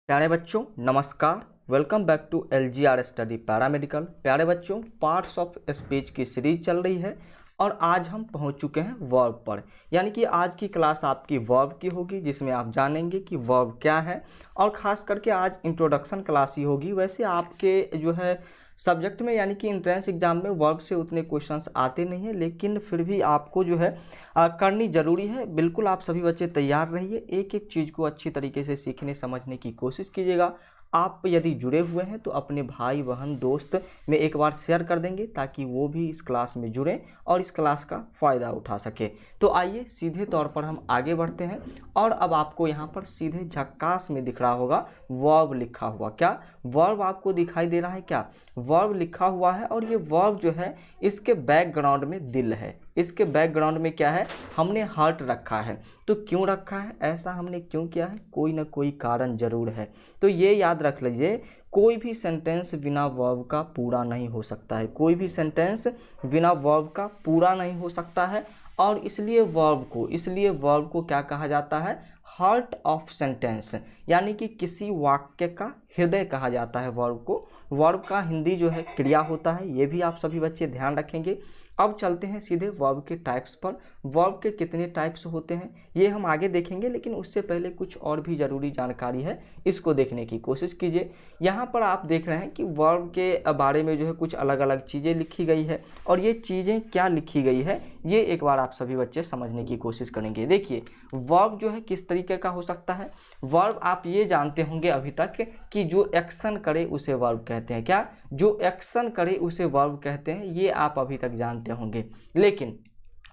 प्यारे बच्चों नमस्कार। Welcome back to LGR study paramedical. प्यारे बच्चों, पार्ट्स ऑफ स्पीच की सीरीज चल रही है और आज हम पहुंच चुके हैं वर्ब पर। यानी कि आज की क्लास आपकी वर्ब की होगी, जिसमें आप जानेंगे कि वर्ब क्या है और ख़ास करके आज इंट्रोडक्शन क्लास ही होगी। वैसे आपके जो है सब्जेक्ट में यानी कि एंट्रेंस एग्जाम में वर्ब से उतने क्वेश्चंस आते नहीं हैं, लेकिन फिर भी आपको जो है करनी ज़रूरी है। बिल्कुल आप सभी बच्चे तैयार रहिए, एक एक चीज़ को अच्छी तरीके से सीखने समझने की कोशिश कीजिएगा। आप यदि जुड़े हुए हैं तो अपने भाई बहन दोस्त में एक बार शेयर कर देंगे ताकि वो भी इस क्लास में जुड़ें और इस क्लास का फ़ायदा उठा सके। तो आइए सीधे तौर पर हम आगे बढ़ते हैं और अब आपको यहाँ पर सीधे झक्कास में दिख रहा होगा वर्ब लिखा हुआ। क्या वर्ब आपको दिखाई दे रहा है? क्या वर्ब लिखा हुआ है और ये वर्ब जो है इसके बैकग्राउंड में दिल है। इसके बैकग्राउंड में क्या है? हमने हार्ट रखा है। तो क्यों रखा है? ऐसा हमने क्यों किया है? कोई ना कोई कारण ज़रूर है। तो ये याद रख लीजिए, कोई भी सेंटेंस बिना वर्ब का पूरा नहीं हो सकता है। कोई भी सेंटेंस बिना वर्ब का पूरा नहीं हो सकता है और इसलिए वर्ब को क्या कहा जाता है? हार्ट ऑफ सेंटेंस, यानी कि किसी वाक्य का हृदय कहा जाता है वर्ब को। वर्ब का हिंदी जो है क्रिया होता है, ये भी आप सभी बच्चे ध्यान रखेंगे। अब चलते हैं सीधे वर्ब के टाइप्स पर। वर्ब के कितने टाइप्स होते हैं ये हम आगे देखेंगे, लेकिन उससे पहले कुछ और भी ज़रूरी जानकारी है, इसको देखने की कोशिश कीजिए। यहाँ पर आप देख रहे हैं कि वर्ब के बारे में जो है कुछ अलग अलग चीज़ें लिखी गई है और ये चीज़ें क्या लिखी गई है ये एक बार आप सभी बच्चे समझने की कोशिश करेंगे। देखिए, वर्ब जो है किस तरीके का हो सकता है। वर्ब आप ये जानते होंगे अभी तक कि जो एक्शन करे उसे वर्ब कहते हैं। क्या? जो एक्शन करे उसे वर्ब कहते हैं, ये आप अभी तक जानते होंगे। लेकिन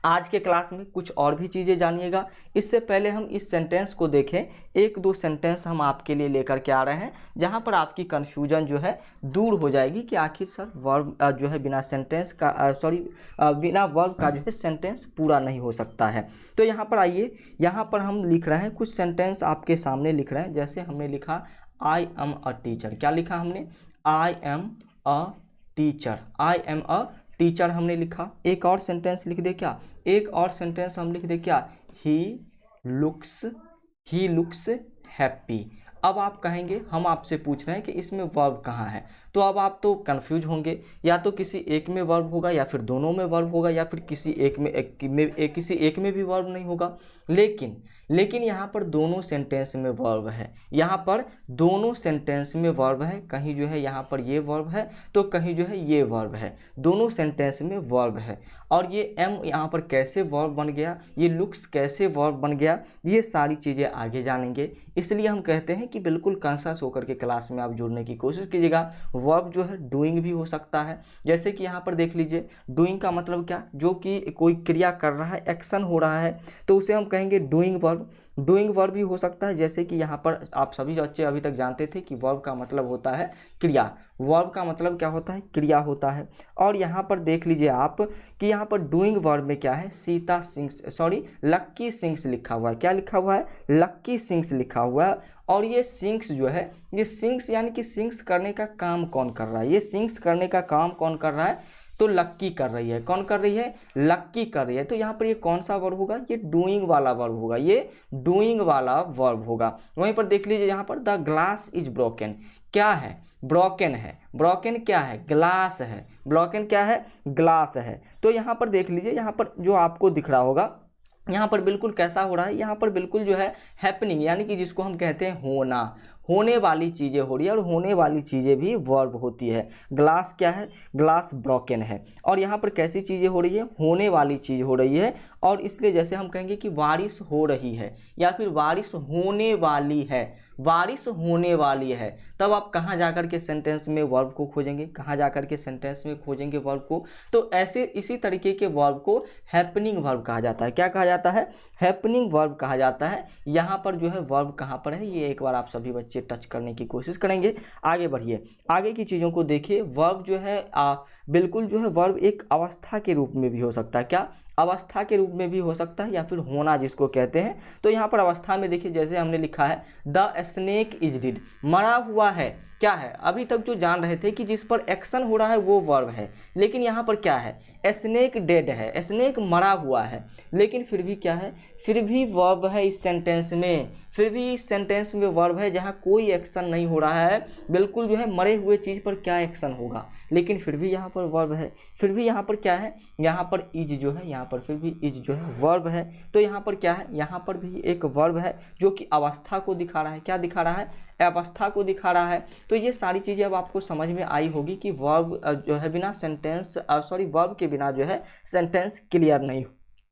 आज के क्लास में कुछ और भी चीज़ें जानिएगा। इससे पहले हम इस सेंटेंस को देखें। एक दो सेंटेंस हम आपके लिए लेकर के आ रहे हैं जहां पर आपकी कन्फ्यूजन जो है दूर हो जाएगी कि आखिर सर वर्ब जो है बिना सेंटेंस का बिना वर्ब का जो है सेंटेंस पूरा नहीं हो सकता है। तो यहाँ पर आइए, यहाँ पर हम लिख रहे हैं कुछ सेंटेंस आपके सामने लिख रहे हैं। जैसे हमने लिखा आई एम अ टीचर। क्या लिखा हमने? I am a teacher. I am a teacher हमने लिखा। एक और सेंटेंस लिख दे क्या? एक और सेंटेंस हम लिख दे क्या? He looks happy. अब आप कहेंगे हम आपसे पूछ रहे हैं कि इसमें वर्ब कहाँ है, तो अब आप तो कंफ्यूज होंगे। या तो किसी एक में वर्ब होगा या फिर दोनों में वर्ब होगा या फिर किसी एक में भी वर्ब नहीं होगा। लेकिन यहाँ पर दोनों सेंटेंस में वर्ब है। यहाँ पर दोनों सेंटेंस में वर्ब है। कहीं जो है यहाँ पर ये वर्ब है तो कहीं जो है ये वर्ब है। दोनों सेंटेंस में वर्ब है। और ये एम यहाँ पर कैसे वर्ब बन गया, ये लुक्स कैसे वर्ब बन गया, ये सारी चीज़ें आगे जानेंगे। इसलिए हम कहते हैं कि बिल्कुल कॉन्शियस होकर के क्लास में आप जुड़ने की कोशिश कीजिएगा। वर्ब जो है डूइंग भी हो सकता है। जैसे कि यहाँ पर देख लीजिए, डूइंग का मतलब क्या? जो कि कोई क्रिया कर रहा है, एक्शन हो रहा है, तो उसे हम कहेंगे डूइंग वर्ब। डूइंग वर्ब भी हो सकता है। जैसे कि यहाँ पर आप सभी बच्चे अभी तक जानते थे कि वर्ब का मतलब होता है क्रिया। वर्ब का मतलब क्या होता है? क्रिया होता है। और यहाँ पर देख लीजिए आप कि यहाँ पर डूइंग वर्ब में क्या है? लक्की सिंग्स लिखा हुआ है। क्या लिखा हुआ है? लक्की सिंग्स लिखा हुआ है। और ये सिंग्स जो है, ये सिंग्स यानी कि सिंग्स करने का काम कौन कर रहा है? ये सिंग्स करने का काम कौन कर रहा है? तो लक्की कर रही है। कौन कर रही है? लक्की कर रही है। तो यहाँ पर ये कौन सा वर्ब होगा? ये डूइंग वाला वर्ब होगा। ये डूइंग वाला वर्ब होगा। वहीं पर देख लीजिए, यहाँ पर द ग्लास इज ब्रोकन। क्या है? ब्रोकन है। ब्रोकन क्या है? ग्लास है। ब्रोकन क्या है? ग्लास है। तो यहाँ पर देख लीजिए, यहाँ पर जो आपको दिख रहा होगा, यहाँ पर बिल्कुल कैसा हो रहा है? यहाँ पर बिल्कुल जो है हैपनिंग, यानी कि जिसको हम कहते हैं होना, होने वाली चीज़ें हो रही है और होने वाली चीज़ें भी वर्ब होती है। ग्लास क्या है? ग्लास ब्रोकन है। और यहाँ पर कैसी चीज़ें हो रही है? होने वाली चीज़ हो रही है। और इसलिए जैसे हम कहेंगे कि बारिश हो रही है या फिर बारिश होने वाली है, बारिश होने वाली है, तब आप कहाँ जाकर के सेंटेंस में वर्ब को खोजेंगे? कहाँ जाकर के सेंटेंस में खोजेंगे वर्ब को? तो ऐसे इसी तरीके के वर्ब को हैपनिंग वर्ब कहा जाता है। क्या कहा जाता है? हैपनिंग वर्ब कहा जाता है। यहाँ पर जो है वर्ब कहाँ पर है ये एक बार आप सभी बच्चे टच करने की कोशिश करेंगे। आगे बढ़िए, आगे की चीज़ों को देखिए। वर्ब जो है बिल्कुल जो है वर्ब एक अवस्था के रूप में भी हो सकता है। क्या? अवस्था के रूप में भी हो सकता है या फिर होना जिसको कहते हैं। तो यहाँ पर अवस्था में देखिए, जैसे हमने लिखा है द स्नेक इज डेड। मरा हुआ है। क्या है, अभी तक जो जान रहे थे कि जिस पर एक्शन हो रहा है वो वर्ब है, लेकिन यहाँ पर क्या है, स्नेक डेड है, स्नेक मरा हुआ है, लेकिन फिर भी क्या है, फिर भी वर्ब है इस सेंटेंस में, फिर भी इस सेंटेंस में वर्ब है जहाँ कोई एक्शन नहीं हो रहा है, बिल्कुल जो है मरे हुए चीज़ पर क्या एक्शन होगा, लेकिन फिर भी यहाँ पर वर्ब है। फिर भी यहाँ पर क्या है, यहाँ पर इज जो है, यहाँ पर फिर भी इज जो है वर्ब है, तो यहाँ पर क्या है, यहाँ पर भी एक वर्ब है जो कि अवस्था को दिखा रहा है। क्या दिखा रहा है, अवस्था को दिखा रहा है। तो ये सारी चीज़ें अब आपको समझ में आई होगी कि वर्ब जो है बिना सेंटेंस वर्ब के बिना जो है सेंटेंस क्लियर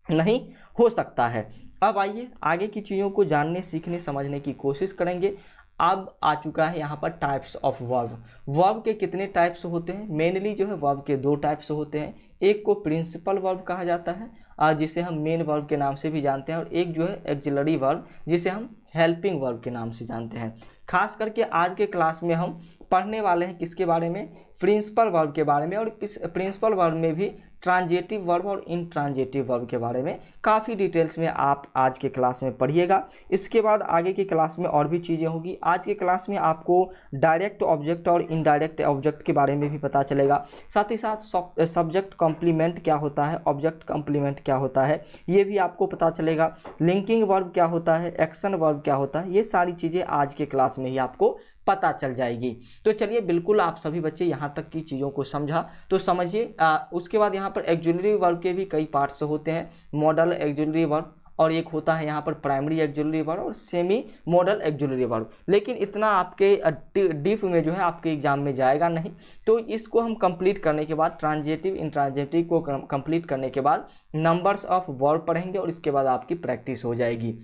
नहीं हो सकता है। अब आइए आगे की चीज़ों को जानने, सीखने, समझने की कोशिश करेंगे। अब आ चुका है यहाँ पर टाइप्स ऑफ वर्ब। वर्ब के कितने टाइप्स होते हैं, मेनली जो है वर्ब के 2 टाइप्स होते हैं। एक को प्रिंसिपल वर्ब कहा जाता है जिसे हम मेन वर्ब के नाम से भी जानते हैं, और एक जो है एक्सिलरी वर्ब जिसे हम हेल्पिंग वर्ब के नाम से जानते हैं। खास करके आज के क्लास में हम पढ़ने वाले हैं किसके बारे में, प्रिंसिपल वर्ब के बारे में, और प्रिंसिपल वर्ब में भी ट्रांजिटिव वर्ब और इंट्रांजिटिव वर्ब के बारे में काफ़ी डिटेल्स में आप आज के क्लास में पढ़िएगा। इसके बाद आगे की क्लास में और भी चीज़ें होगी। आज के क्लास में आपको डायरेक्ट ऑब्जेक्ट और इनडायरेक्ट ऑब्जेक्ट के बारे में भी पता चलेगा। साथ ही साथ सब्जेक्ट कॉम्प्लीमेंट क्या होता है, ऑब्जेक्ट कॉम्प्लीमेंट क्या होता है, ये भी आपको पता चलेगा। लिंकिंग वर्ब क्या होता है, एक्शन वर्ब क्या होता है, ये सारी चीज़ें आज के क्लास में ही आपको पता चल जाएगी। तो चलिए, बिल्कुल आप सभी बच्चे यहाँ तक की चीज़ों को समझा तो समझिए। उसके बाद यहाँ पर एक्सिलरी वर्ब के भी कई पार्ट्स होते हैं, मॉडल एक्सिलरी वर्ब, और एक होता है यहाँ पर प्राइमरी एक्सिलरी वर्ब और सेमी मॉडल एक्सिलरी वर्ब। लेकिन इतना आपके डीप में जो है आपके एग्जाम में जाएगा नहीं। तो इसको हम कंप्लीट करने के बाद, ट्रांजिटिव इंट्रांजिटिव को कंप्लीट करने के बाद नंबर्स ऑफ वर्ब पढ़ेंगे, और इसके बाद आपकी प्रैक्टिस हो जाएगी।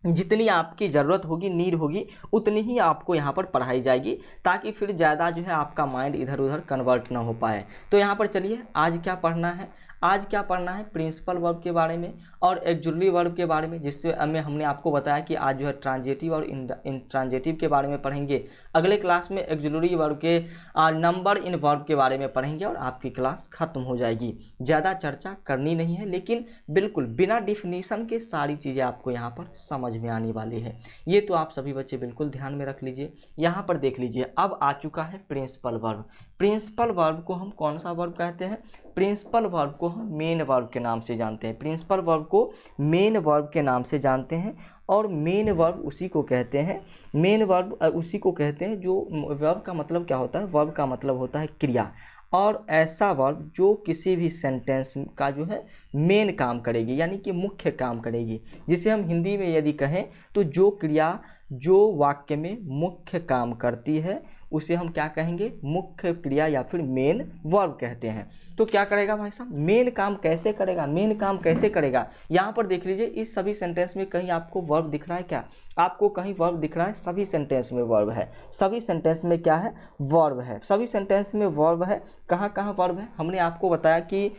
जितनी आपकी ज़रूरत होगी, नीड होगी, उतनी ही आपको यहाँ पर पढ़ाई जाएगी, ताकि फिर ज़्यादा जो है आपका माइंड इधर उधर कन्वर्ट ना हो पाए। तो यहाँ पर चलिए, आज क्या पढ़ना है, आज क्या पढ़ना है, प्रिंसिपल वर्ब के बारे में और एक्सिलरी वर्ब के बारे में, जिससे हमने आपको बताया कि आज जो है ट्रांजिटिव और इंट्रांजिटिव के बारे में पढ़ेंगे। अगले क्लास में एक्सिलरी वर्ब के नंबर इन वर्ब के बारे में पढ़ेंगे और आपकी क्लास खत्म हो जाएगी। ज़्यादा चर्चा करनी नहीं है, लेकिन बिल्कुल बिना डिफिनीशन के सारी चीज़ें आपको यहाँ पर समझ में आने वाली है। ये तो आप सभी बच्चे बिल्कुल ध्यान में रख लीजिए। यहाँ पर देख लीजिए, अब आ चुका है प्रिंसिपल वर्ब। प्रिंसिपल वर्ब को हम कौन सा वर्ब कहते हैं, प्रिंसिपल वर्ब को हम मेन वर्ब के नाम से जानते हैं। प्रिंसिपल वर्ब को मेन वर्ब के नाम से जानते हैं, और मेन वर्ब उसी को कहते हैं, मेन वर्ब उसी को कहते हैं जो वर्ब का मतलब क्या होता है, वर्ब का मतलब होता है क्रिया, और ऐसा वर्ब जो किसी भी सेंटेंस का जो है मेन काम करेगी, यानी कि मुख्य काम करेगी। जिसे हम हिंदी में यदि कहें तो जो क्रिया जो वाक्य में मुख्य काम करती है उसे हम क्या कहेंगे, मुख्य क्रिया या फिर मेन वर्ब कहते हैं। तो क्या करेगा भाई साहब, मेन काम कैसे करेगा, मेन काम कैसे करेगा। यहाँ पर देख लीजिए, इस सभी सेंटेंस में कहीं आपको वर्ब दिख रहा है क्या, आपको कहीं वर्ब दिख रहा है, सभी सेंटेंस में वर्ब है, सभी सेंटेंस में क्या है, वर्ब है, सभी सेंटेंस में वर्ब है। कहाँ कहाँ वर्ब है, हमने आपको बताया कि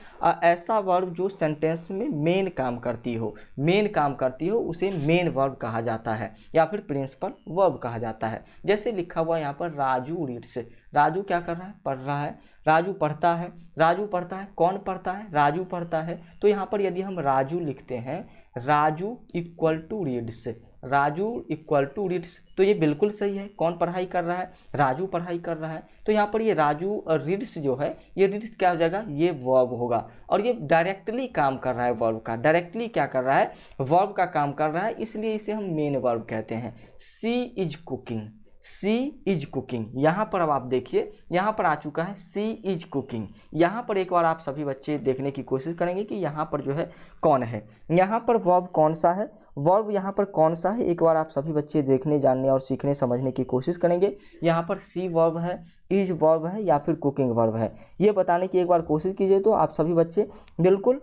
ऐसा वर्ब जो सेंटेंस में मेन काम करती हो, मेन काम करती हो, उसे मेन वर्ब कहा जाता है या फिर प्रिंसिपल वर्ब कहा जाता है। जैसे लिखा हुआ यहाँ पर राजू रीड्स, राजू क्या कर रहा है, पढ़ रहा है, राजू पढ़ता है, राजू पढ़ता है, कौन पढ़ता है, राजू पढ़ता है। तो यहाँ पर यदि हम राजू लिखते हैं, Raju equal to reads, Raju equal to reads, तो ये बिल्कुल सही है। कौन पढ़ाई कर रहा है, राजू पढ़ाई कर रहा है। तो यहाँ पर ये राजू रीड्स जो है, ये रीड्स क्या हो जाएगा, ये वर्ब होगा, और ये डायरेक्टली काम कर रहा है वर्ब का, डायरेक्टली क्या कर रहा है, वर्ब का काम कर रहा है, इसलिए इसे हम मेन वर्ब कहते हैं। She is cooking, she is cooking, यहाँ पर अब आप देखिए, यहाँ पर आ चुका है सी इज कुकिंग। यहाँ पर एक बार आप सभी बच्चे देखने की कोशिश करेंगे कि यहाँ पर जो है कौन है, यहाँ पर वर्ब कौन सा है, वर्ब यहाँ पर कौन सा है, एक बार आप सभी बच्चे देखने, जानने और सीखने, समझने की कोशिश करेंगे। यहाँ पर सी वर्ब है, इज वर्ब है या फिर कुकिंग वर्ब है, ये बताने की एक बार कोशिश कीजिए। तो आप सभी बच्चे बिल्कुल,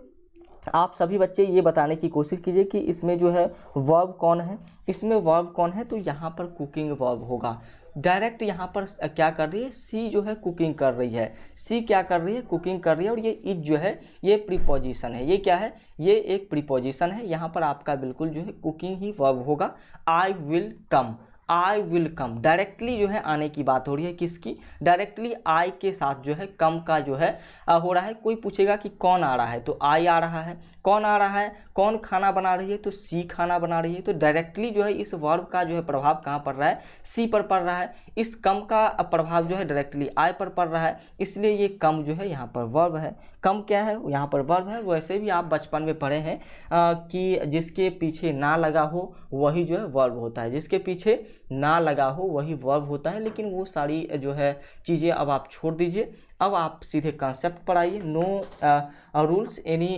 आप सभी बच्चे ये बताने की कोशिश कीजिए कि इसमें जो है वर्ब कौन है, इसमें वर्ब कौन है। तो यहाँ पर कुकिंग वर्ब होगा। डायरेक्ट यहाँ पर क्या कर रही है, सी जो है कुकिंग कर रही है, सी क्या कर रही है, कुकिंग कर रही है, और ये इज जो है ये प्रीपोजिशन है, ये क्या है, ये एक प्रीपोजिशन है। यहाँ पर आपका बिल्कुल जो है कुकिंग ही वर्ब होगा। आई will come, I will come, directly जो है आने की बात हो रही है, किसकी, डायरेक्टली आई के साथ जो है कम का जो है हो रहा है। कोई पूछेगा कि कौन आ रहा है तो आई आ रहा है, कौन आ रहा है, कौन खाना बना रही है तो सी खाना बना रही है। तो डायरेक्टली जो है इस वर्ब का जो है प्रभाव कहाँ पड़ रहा है, सी पर पड़ रहा है। इस कम का प्रभाव जो है डायरेक्टली आई पर पड़ रहा है, इसलिए ये कम जो है यहाँ पर वर्ब है। कम क्या है, यहाँ पर वर्ब है। वैसे भी आप बचपन में पढ़े हैं कि जिसके पीछे ना लगा हो वही जो है वर्ब होता है, जिसके पीछे ना लगा हो वही वर्ब होता है। लेकिन वो सारी जो है चीज़ें अब आप छोड़ दीजिए, अब आप सीधे कॉन्सेप्ट पर आइए। नो रूल्स एनी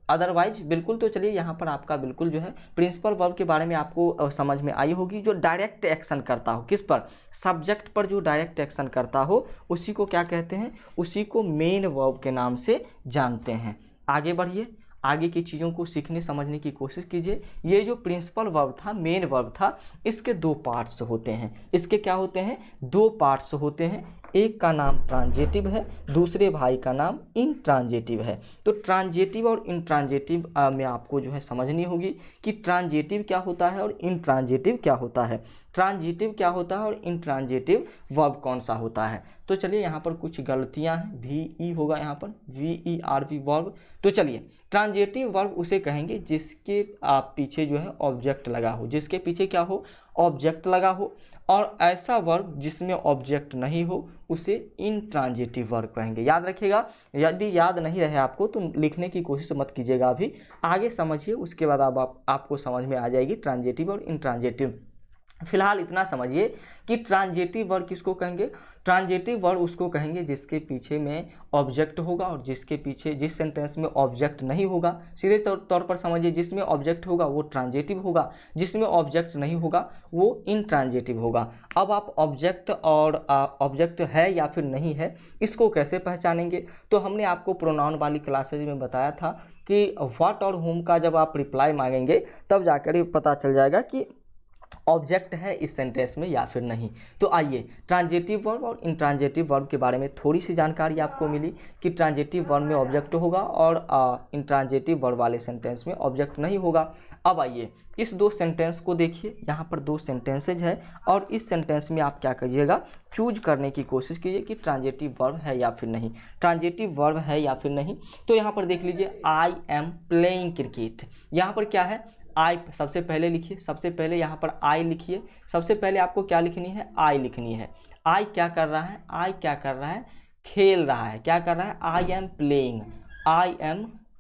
अदरवाइज, बिल्कुल। तो चलिए यहाँ पर आपका बिल्कुल जो है प्रिंसिपल वर्ब के बारे में आपको समझ में आई होगी। जो डायरेक्ट एक्शन करता हो, किस पर, सब्जेक्ट पर जो डायरेक्ट एक्शन करता हो उसी को क्या कहते हैं, उसी को मेन वर्ब के नाम से जानते हैं। आगे बढ़िए, आगे की चीज़ों को सीखने समझने की कोशिश कीजिए। ये जो प्रिंसिपल वर्ब था, मेन वर्ब था, इसके दो पार्ट्स होते हैं। इसके क्या होते हैं, दो पार्ट्स होते हैं। एक का नाम ट्रांजेटिव है, दूसरे भाई का नाम इंट्रांजेटिव है। तो ट्रांजेटिव और इंट्रांजेटिव में आपको जो है समझनी होगी कि ट्रांजेटिव क्या होता है और इंट्रांजेटिव क्या होता है, ट्रांजिटिव क्या होता है और इंट्रांजेटिव वर्ब कौन सा होता है। तो चलिए यहाँ पर कुछ गलतियाँ हैं, VE होगा यहाँ पर, VERB वर्ब। तो चलिए, ट्रांजेटिव वर्ब उसे कहेंगे जिसके आप पीछे जो है ऑब्जेक्ट लगा हो, जिसके पीछे क्या हो, ऑब्जेक्ट लगा हो। और ऐसा वर्ब जिसमें ऑब्जेक्ट नहीं हो उसे इंट्रांजेटिव वर्ब कहेंगे। याद रखिएगा, यदि याद नहीं रहे आपको तो लिखने की कोशिश मत कीजिएगा, अभी आगे समझिए, उसके बाद आपको समझ में आ जाएगी ट्रांजेटिव और इंट्रांजेटिव। फिलहाल इतना समझिए कि ट्रांजेटिव वर्ब किसको कहेंगे, ट्रांजेटिव वर्ब उसको कहेंगे जिसके पीछे में ऑब्जेक्ट होगा और जिसके पीछे, जिस सेंटेंस में ऑब्जेक्ट नहीं होगा, सीधे तौर पर समझिए, जिसमें ऑब्जेक्ट होगा वो ट्रांजेटिव होगा, जिसमें ऑब्जेक्ट नहीं होगा वो इंट्रांजेटिव होगा। अब आप ऑब्जेक्ट और ऑब्जेक्ट है या फिर नहीं है इसको कैसे पहचानेंगे, तो हमने आपको प्रोनाउन वाली क्लासेज में बताया था कि व्हाट और हुम का जब आप रिप्लाई मांगेंगे तब जाकर ये पता चल जाएगा कि ऑब्जेक्ट है इस सेंटेंस में या फिर नहीं। तो आइए, ट्रांजेटिव वर्ब और इंट्रांजेटिव वर्ब के बारे में थोड़ी सी जानकारी आपको मिली कि ट्रांजेटिव वर्ब में ऑब्जेक्ट होगा और इंट्रांजेटिव वर्ब वाले सेंटेंस में ऑब्जेक्ट नहीं होगा। अब आइए इस दो सेंटेंस को देखिए, यहाँ पर दो सेंटेंसेज है और इस सेंटेंस में आप क्या करिएगा, चूज करने की कोशिश कीजिए कि ट्रांजेटिव वर्ब है या फिर नहीं, ट्रांजेटिव वर्ब है या फिर नहीं। तो यहाँ पर देख लीजिए, आई एम प्लेइंग क्रिकेट, यहाँ पर क्या है, आई सबसे पहले लिखिए, सबसे पहले यहाँ पर आई लिखिए। सबसे पहले आपको क्या लिखनी है, आई लिखनी है। आई क्या कर रहा है, आई क्या कर रहा है, खेल रहा है। क्या कर रहा है, आई एम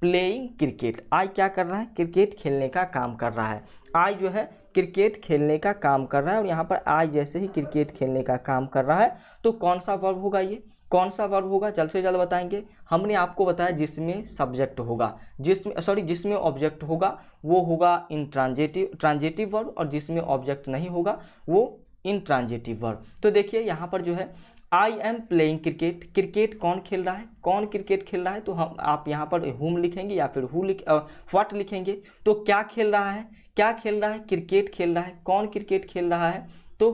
प्लेइंग क्रिकेट। आई क्या कर रहा है, क्रिकेट खेलने का काम कर रहा है। आई जो है क्रिकेट खेलने का काम कर रहा है और यहाँ पर आई जैसे ही क्रिकेट खेलने का काम कर रहा है तो कौन सा वर्ब होगा, ये कौन सा वर्ब होगा, जल्द से जल्द बताएंगे। हमने आपको बताया जिसमें सब्जेक्ट होगा, जिसमें ऑब्जेक्ट होगा वो होगा ट्रांजेटिव वर्ब और जिसमें ऑब्जेक्ट नहीं होगा वो इंट्रांजेटिव वर्ब। तो देखिए यहाँ पर जो है I am playing cricket, cricket कौन खेल रहा है, कौन क्रिकेट खेल रहा है, तो आप यहाँ पर हुम लिखेंगे या फिर व्हाट लिखेंगे। तो क्या खेल रहा है, क्या खेल रहा है, क्रिकेट खेल रहा है। कौन क्रिकेट खेल रहा है, तो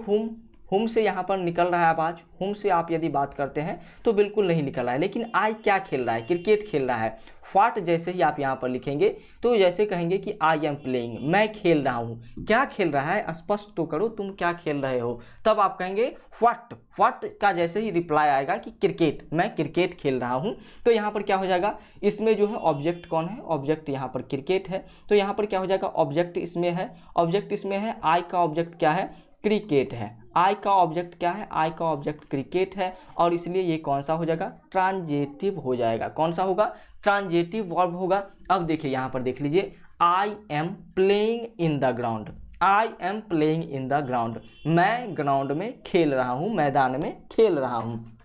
हुम से यहाँ पर निकल रहा है आवाज़, हुम से आप यदि बात करते हैं तो बिल्कुल नहीं निकल रहा है। लेकिन आई क्या खेल रहा है, क्रिकेट खेल रहा है। व्हाट जैसे ही आप यहाँ पर लिखेंगे तो जैसे कहेंगे कि आई एम प्लेइंग, मैं खेल रहा हूँ। क्या खेल रहा है, स्पष्ट तो करो, तुम क्या खेल रहे हो। तब आप कहेंगे व्हाट का जैसे ही रिप्लाई आएगा कि क्रिकेट, मैं क्रिकेट खेल रहा हूँ। तो यहाँ पर क्या हो जाएगा, इसमें जो है ऑब्जेक्ट कौन है, ऑब्जेक्ट यहाँ पर क्रिकेट है। तो यहाँ पर क्या हो जाएगा, ऑब्जेक्ट इसमें है, ऑब्जेक्ट इसमें है, आई का ऑब्जेक्ट क्या है, क्रिकेट है। आई का ऑब्जेक्ट क्या है, आई का ऑब्जेक्ट क्रिकेट है और इसलिए ये कौन सा हो जाएगा, ट्रांजेटिव हो जाएगा। कौन सा होगा, ट्रांजेटिव वर्ब होगा। अब देखिए यहाँ पर देख लीजिए, I am playing in the ground, I am playing in the ground, मैं ग्राउंड में खेल रहा हूँ, मैदान में खेल रहा हूँ।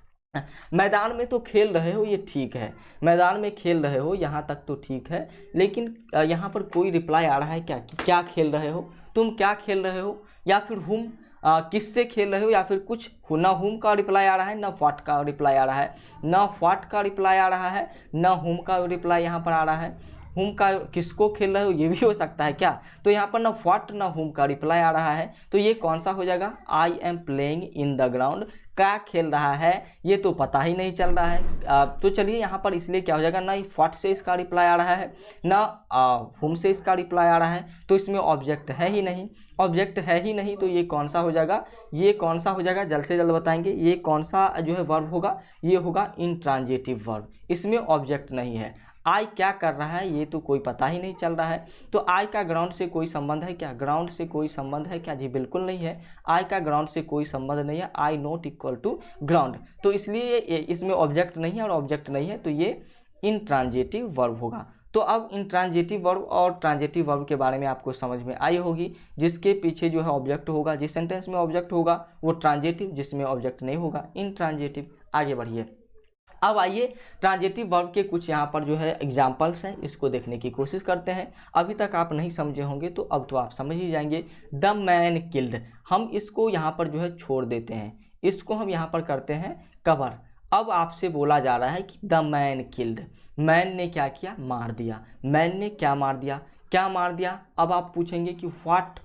मैदान में तो खेल रहे हो, ये ठीक है, मैदान में खेल रहे हो यहाँ तक तो ठीक है। लेकिन यहाँ पर कोई रिप्लाई आ रहा है क्या, कि क्या खेल रहे हो, तुम क्या खेल रहे हो, या फिर हुम किससे खेल रहे हो, या फिर कुछ ना हुम का रिप्लाई आ रहा है, ना व्हाट का रिप्लाई आ रहा है, ना व्हाट का रिप्लाई आ रहा है, ना हुम का रिप्लाई यहाँ पर आ रहा है। हुम का किसको खेल रहे हो ये भी हो सकता है क्या, तो यहाँ पर ना व्हाट ना हुम का रिप्लाई आ रहा है। तो ये कौन सा हो जाएगा, I am playing in the ground, क्या खेल रहा है ये तो पता ही नहीं चल रहा है। तो चलिए यहाँ पर इसलिए क्या हो जाएगा, ना ही व्हाट से इसका रिप्लाई आ रहा है ना हुम से इसका रिप्लाई आ रहा है, तो इसमें ऑब्जेक्ट है ही नहीं। ऑब्जेक्ट है ही नहीं तो ये कौन सा हो जाएगा, ये कौन सा हो जाएगा, जल्द से जल्द बताएंगे। ये कौन सा जो है वर्ब होगा, ये होगा इंट्रांजिटिव वर्ब, इसमें ऑब्जेक्ट नहीं है। आई क्या कर रहा है ये तो कोई पता ही नहीं चल रहा है, तो आई का ग्राउंड से कोई संबंध है क्या, ग्राउंड से कोई संबंध है क्या, जी बिल्कुल नहीं है। आई का ग्राउंड से कोई संबंध नहीं है, आई नॉट इक्वल टू ग्राउंड, तो इसलिए इसमें ऑब्जेक्ट नहीं है, और ऑब्जेक्ट नहीं है तो ये इंट्रांजिटिव वर्ब होगा। तो अब इंट्रांजिटिव वर्ब और ट्रांजिटिव वर्ब के बारे में आपको समझ में आई होगी। जिसके पीछे जो है ऑब्जेक्ट होगा, जिस सेंटेंस में ऑब्जेक्ट होगा वो ट्रांजिटिव, जिसमें ऑब्जेक्ट नहीं होगा इंट्रांजिटिव। आगे बढ़िए, अब आइए ट्रांजिटिव वर्ब के कुछ यहाँ पर जो है एग्जाम्पल्स हैं, इसको देखने की कोशिश करते हैं। अभी तक आप नहीं समझे होंगे तो अब तो आप समझ ही जाएंगे। द मैन किल्ड, हम इसको यहाँ पर जो है छोड़ देते हैं, इसको हम यहाँ पर करते हैं कवर। अब आपसे बोला जा रहा है कि द मैन किल्ड, मैन ने क्या किया, मार दिया। मैन ने क्या मार दिया, क्या मार दिया। अब आप पूछेंगे कि व्हाट,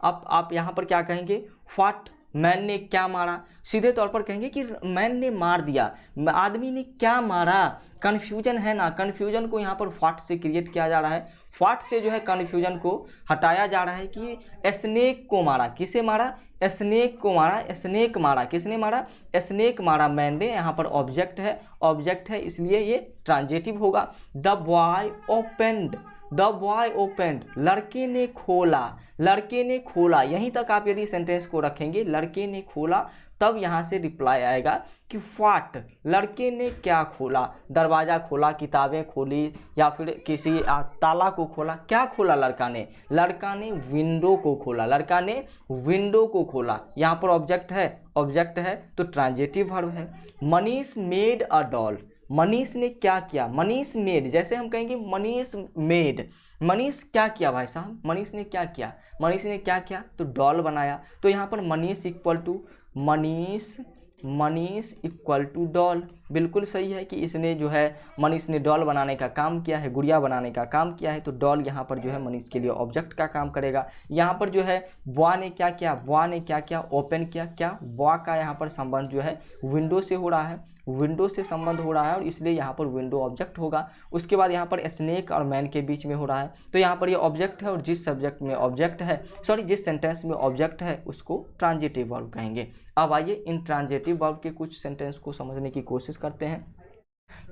अब आप यहाँ पर क्या कहेंगे, व्हाट, मैन ने क्या मारा। सीधे तौर पर कहेंगे कि मैन ने मार दिया, आदमी ने क्या मारा। कन्फ्यूजन है ना, कन्फ्यूजन को यहाँ पर व्हाट से क्रिएट किया जा रहा है। व्हाट से जो है कन्फ्यूजन को हटाया जा रहा है कि स्नेक को मारा, किसे मारा, स्नेक को मारा। स्नेक मारा, किसने मारा, स्नेक मारा मैन ने। यहाँ पर ऑब्जेक्ट है, ऑब्जेक्ट है इसलिए ये ट्रांजिटिव होगा। The boy opened, the boy opened, लड़के ने खोला, लड़के ने खोला। यहीं तक आप यदि सेंटेंस को रखेंगे, लड़के ने खोला, तब यहाँ से रिप्लाई आएगा कि व्हाट, लड़के ने क्या खोला, दरवाज़ा खोला, किताबें खोली, या फिर किसी ताला को खोला। क्या खोला लड़का ने, लड़का ने विंडो को खोला, लड़का ने विंडो को खोला। यहाँ पर ऑब्जेक्ट है, ऑब्जेक्ट है तो ट्रांजिटिव वर्ब है। Manish made a doll, Manish ने क्या किया, मनीष मेड, जैसे हम कहेंगे मनीष मेड, मनीष क्या किया भाई साहब, मनीष ने क्या किया, मनीष ने क्या किया तो डॉल बनाया। तो यहाँ पर Manish equal to Manish, Manish equal to doll, बिल्कुल सही है कि इसने जो है मनीष ने डॉल बनाने का काम किया है, गुड़िया बनाने का काम किया है, तो डॉल यहाँ पर जो है मनीष के लिए ऑब्जेक्ट का काम करेगा। यहाँ पर जो है बॉय ने क्या किया, बॉय ने क्या किया, ओपन किया। क्या, बॉय का यहाँ पर संबंध जो है विंडो से हो रहा है, विंडो से संबंध हो रहा है, और इसलिए यहाँ पर विंडो ऑब्जेक्ट होगा। उसके बाद यहाँ पर स्नेक और मैन के बीच में हो रहा है, तो यहाँ पर ये ऑब्जेक्ट है, और जिस सब्जेक्ट में ऑब्जेक्ट है, सॉरी जिस सेंटेंस में ऑब्जेक्ट है उसको ट्रांजिटिव वर्ब कहेंगे। अब आइए इन ट्रांजिटिव वर्ब के कुछ सेंटेंस को समझने की कोशिश करते हैं।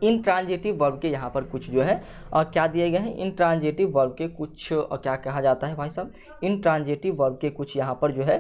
इन ट्रांजिटिव वर्ब के यहाँ पर कुछ जो है क्या दिए गए हैं, इन ट्रांजिटिव वर्ब के कुछ क्या कहा जाता है भाई साहब, इन ट्रांजिटिव वर्ब के कुछ यहाँ पर जो है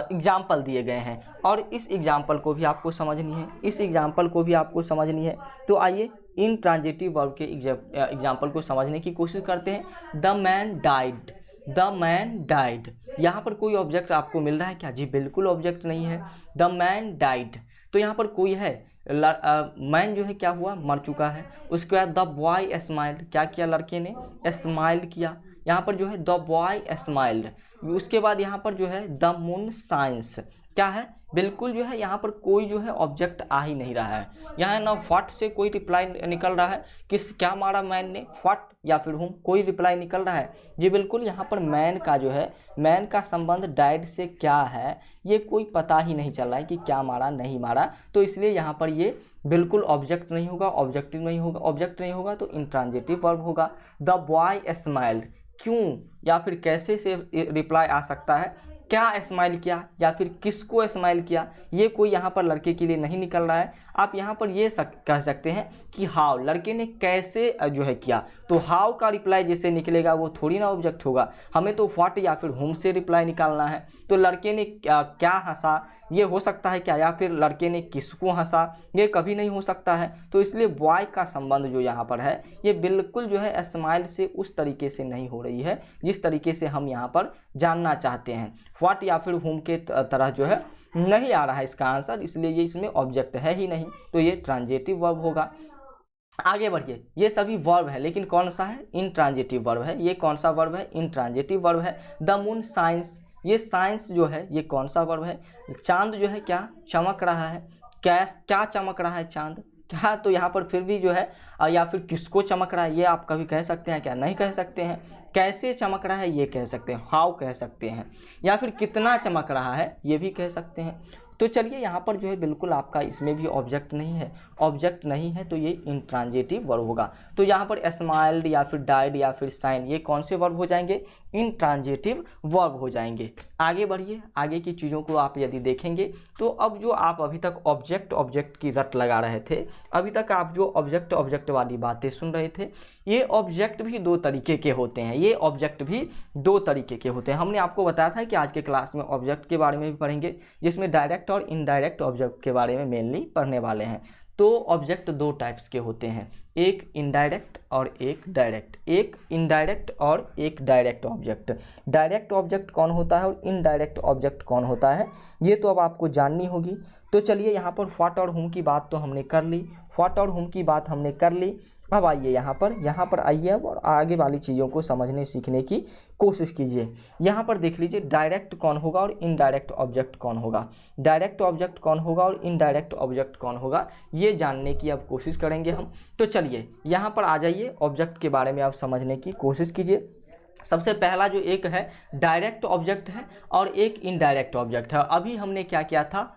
एग्जाम्पल दिए गए हैं, और इस एग्जाम्पल को भी आपको समझनी है, इस एग्जाम्पल को भी आपको समझनी है। तो आइए इन ट्रांजिटिव वर्ब के एग्जाम्पल को समझने की कोशिश करते हैं। The man died, the man died, यहाँ पर कोई ऑब्जेक्ट आपको मिल रहा है क्या, जी बिल्कुल ऑब्जेक्ट नहीं है। द मैन डाइड, तो यहाँ पर कोई है, मैन जो है क्या हुआ, मर चुका है। उसके बाद द बॉय स्माइल्ड, क्या किया लड़के ने, स्माइल किया। यहाँ पर जो है द बॉय स्माइल्ड। उसके बाद यहाँ पर जो है द मून साइंस, क्या है, बिल्कुल जो है यहाँ पर कोई जो है ऑब्जेक्ट आ ही नहीं रहा है। यहाँ ना व्हाट से कोई रिप्लाई निकल रहा है, किस क्या मारा मैन ने, व्हाट या फिर हुम, कोई रिप्लाई निकल रहा है, जी बिल्कुल यहाँ पर मैन का जो है, मैन का संबंध डाइड से क्या है ये कोई पता ही नहीं चल रहा है कि क्या मारा नहीं मारा, तो इसलिए यहाँ पर ये बिल्कुल ऑब्जेक्ट नहीं होगा, ऑब्जेक्टिव नहीं होगा, ऑब्जेक्ट नहीं होगा तो इंट्रांजिटिव वर्ब होगा। द बॉय स्माइल्ड, क्यों या फिर कैसे से रिप्लाई आ सकता है, क्या स्माइल किया या फिर किसको स्माइल किया, ये कोई यहाँ पर लड़के के लिए नहीं निकल रहा है। आप यहाँ पर ये कह सकते हैं कि हाउ, लड़के ने कैसे जो है किया, तो हाउ का रिप्लाई जैसे निकलेगा वो थोड़ी ना ऑब्जेक्ट होगा, हमें तो व्हाट या फिर हुम से रिप्लाई निकालना है। तो लड़के ने क्या हंसा ये हो सकता है क्या, या फिर लड़के ने किसको हंसा, ये कभी नहीं हो सकता है। तो इसलिए बॉय का संबंध जो यहाँ पर है ये बिल्कुल जो है स्माइल से उस तरीके से नहीं हो रही है जिस तरीके से हम यहाँ पर जानना चाहते हैं। व्हाट या फिर हुम के तरह जो है नहीं आ रहा है इसका आंसर, इसलिए ये इसमें ऑब्जेक्ट है ही नहीं, तो ये ट्रांजिटिव वर्ब होगा। आगे बढ़िए, ये सभी वर्ब है लेकिन कौन सा है, इंट्रांजिटिव वर्ब है। ये कौन सा वर्ब है, इंट्रांजिटिव वर्ब है। द मून साइंस, ये साइंस जो है ये कौन सा वर्ब है, चांद जो है क्या चमक रहा है, क्या चमक रहा है चांद, क्या, तो यहाँ पर फिर भी जो है या फिर किसको चमक रहा है ये आप कभी कह सकते हैं क्या, नहीं कह सकते हैं। कैसे चमक रहा है ये कह सकते हैं, हाउ कह सकते हैं, या फिर कितना चमक रहा है ये भी कह सकते हैं। तो चलिए यहाँ पर जो है बिल्कुल आपका इसमें भी ऑब्जेक्ट नहीं है, ऑब्जेक्ट नहीं है तो ये इंट्रांजिटिव वर्ब होगा। तो यहाँ पर स्माइल्ड या फिर डाइड या फिर साइन, ये कौन से वर्ब हो जाएंगे? इंट्रांजिटिव वर्ब हो जाएंगे। आगे बढ़िए, आगे की चीज़ों को आप यदि देखेंगे तो अब जो आप अभी तक ऑब्जेक्ट की रट लगा रहे थे, अभी तक आप जो ऑब्जेक्ट वाली बातें सुन रहे थे, ये ऑब्जेक्ट भी दो तरीके के होते हैं, ये ऑब्जेक्ट भी दो तरीके के होते हैं। हमने आपको बताया था कि आज के क्लास में ऑब्जेक्ट के बारे में भी पढ़ेंगे, जिसमें डायरेक्ट और इनडायरेक्ट ऑब्जेक्ट के बारे में मेनली पढ़ने वाले हैं। तो ऑब्जेक्ट दो टाइप्स के होते हैं, एक इनडायरेक्ट और एक डायरेक्ट, एक इनडायरेक्ट और एक डायरेक्ट ऑब्जेक्ट। डायरेक्ट ऑब्जेक्ट कौन होता है और इनडायरेक्ट ऑब्जेक्ट कौन होता है, ये तो अब आपको जाननी होगी। तो चलिए यहाँ पर व्हाट और हुम की बात तो हमने कर ली, व्हाट और हुम की बात हमने कर ली। अब आइए यहाँ पर आइए अब और आगे वाली चीज़ों को समझने सीखने की कोशिश कीजिए। यहाँ पर देख लीजिए डायरेक्ट कौन होगा और इनडायरेक्ट ऑब्जेक्ट कौन होगा, डायरेक्ट ऑब्जेक्ट कौन होगा और इनडायरेक्ट ऑब्जेक्ट कौन होगा, ये जानने की अब कोशिश करेंगे हम। तो चलिए यहाँ पर आ जाइए, ऑब्जेक्ट के बारे में आप समझने की कोशिश कीजिए। सबसे पहला जो एक है डायरेक्ट ऑब्जेक्ट है और एक इनडायरेक्ट ऑब्जेक्ट है। अभी हमने क्या किया था,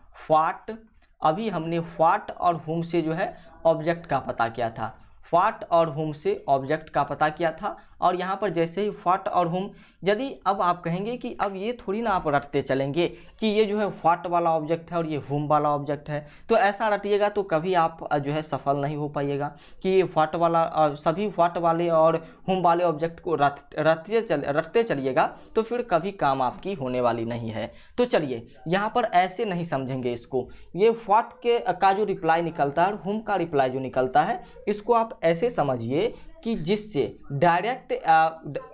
अभी हमने व्हाट और हुम से जो है ऑब्जेक्ट का पता किया था, व्हाट और हुम से ऑब्जेक्ट का पता किया था। और यहाँ पर जैसे ही व्हाट और हुम, यदि अब आप कहेंगे कि अब ये थोड़ी ना आप रटते चलेंगे कि ये जो है व्हाट वाला ऑब्जेक्ट है और ये हुम वाला ऑब्जेक्ट है, तो ऐसा रटिएगा तो कभी आप जो है सफल नहीं हो पाइएगा कि ये व्हाट वाला सभी व्हाट वाले और हुम वाले ऑब्जेक्ट को रटते चलिएगा तो फिर कभी काम आपकी होने वाली नहीं है। तो चलिए यहाँ पर ऐसे नहीं समझेंगे इसको, ये व्हाट का जो रिप्लाई निकलता है और हुम का रिप्लाई जो निकलता है, इसको आप ऐसे समझिए कि जिससे डायरेक्ट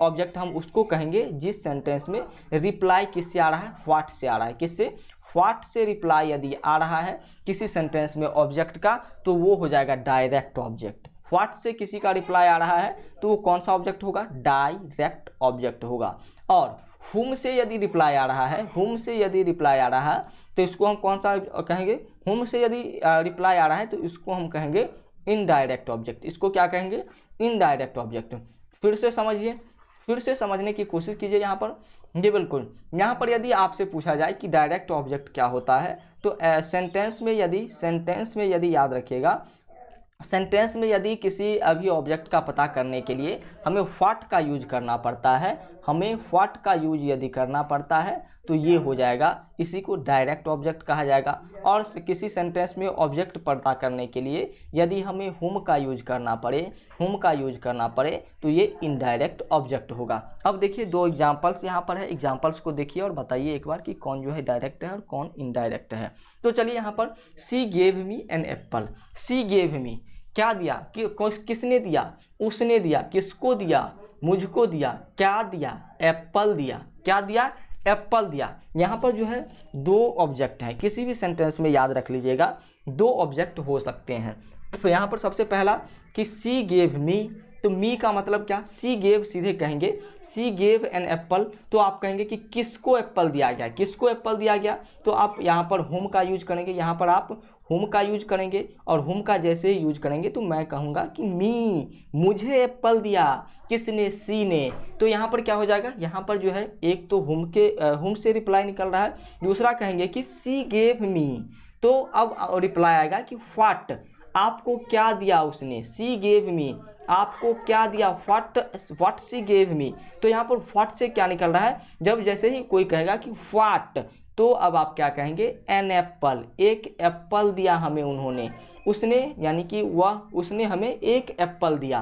ऑब्जेक्ट हम उसको कहेंगे जिस सेंटेंस में रिप्लाई किससे आ रहा है, व्हाट से आ रहा है। किससे? व्हाट से रिप्लाई यदि आ रहा है किसी सेंटेंस में ऑब्जेक्ट का, तो वो हो जाएगा डायरेक्ट ऑब्जेक्ट। व्हाट से किसी का रिप्लाई आ रहा है तो वो कौन सा ऑब्जेक्ट होगा? डायरेक्ट ऑब्जेक्ट होगा। और हुम से यदि रिप्लाई आ रहा है, हुम से यदि रिप्लाई आ रहा है तो इसको हम कौन सा कहेंगे? हुम से यदि रिप्लाई आ रहा है तो इसको हम कहेंगे इनडायरेक्ट ऑब्जेक्ट। इसको क्या कहेंगे? Indirect object. फिर से समझिए, फिर से समझने की कोशिश कीजिए यहाँ पर। जी बिल्कुल, यहाँ पर यदि आपसे पूछा जाए कि डायरेक्ट ऑब्जेक्ट क्या होता है तो सेंटेंस में यदि याद रखिएगा, सेंटेंस में यदि किसी अभी ऑब्जेक्ट का पता करने के लिए हमें व्हाट का यूज करना पड़ता है, हमें व्हाट का यूज यदि करना पड़ता है तो ये हो जाएगा, इसी को डायरेक्ट ऑब्जेक्ट कहा जाएगा। और किसी सेंटेंस में ऑब्जेक्ट पता करने के लिए यदि हमें हुम का यूज करना पड़े तो ये इनडायरेक्ट ऑब्जेक्ट होगा। अब देखिए दो एग्जांपल्स यहाँ पर है, एग्जांपल्स को देखिए और बताइए एक बार कि कौन जो है डायरेक्ट है और कौन इनडायरेक्ट है। तो चलिए यहाँ पर she gave me an apple, she gave me क्या दिया, किसने दिया? उसने दिया। किसको दिया? मुझको दिया। क्या दिया? एप्पल दिया। क्या दिया? एप्पल दिया। यहाँ पर जो है दो ऑब्जेक्ट हैं, किसी भी सेंटेंस में याद रख लीजिएगा दो ऑब्जेक्ट हो सकते हैं। तो यहाँ पर सबसे पहला कि सी गेव मी, तो मी का मतलब क्या? सी गेव सीधे कहेंगे सी गेव एन एप्पल, तो आप कहेंगे कि किसको एप्पल दिया गया, किसको एप्पल दिया गया, तो आप यहाँ पर हुम का यूज करेंगे, यहाँ पर आप हुम का यूज करेंगे और हुम का जैसे ही यूज करेंगे तो मैं कहूँगा कि मी, मुझे एप्पल दिया। किसने? सी ने। तो यहाँ पर क्या हो जाएगा, यहाँ पर जो है एक तो हुम से रिप्लाई निकल रहा है, दूसरा कहेंगे कि सी गेव मी, तो अब रिप्लाई आएगा कि व्हाट, आपको क्या दिया उसने? सी गेव मी, आपको क्या दिया? व्हाट सी गेव मी। तो यहाँ पर व्हाट से क्या निकल रहा है, जब जैसे ही कोई कहेगा कि व्हाट, तो अब आप क्या कहेंगे? एन एप्पल, एक एप्पल दिया हमें उन्होंने, उसने यानी कि वह, उसने हमें एक एप्पल दिया।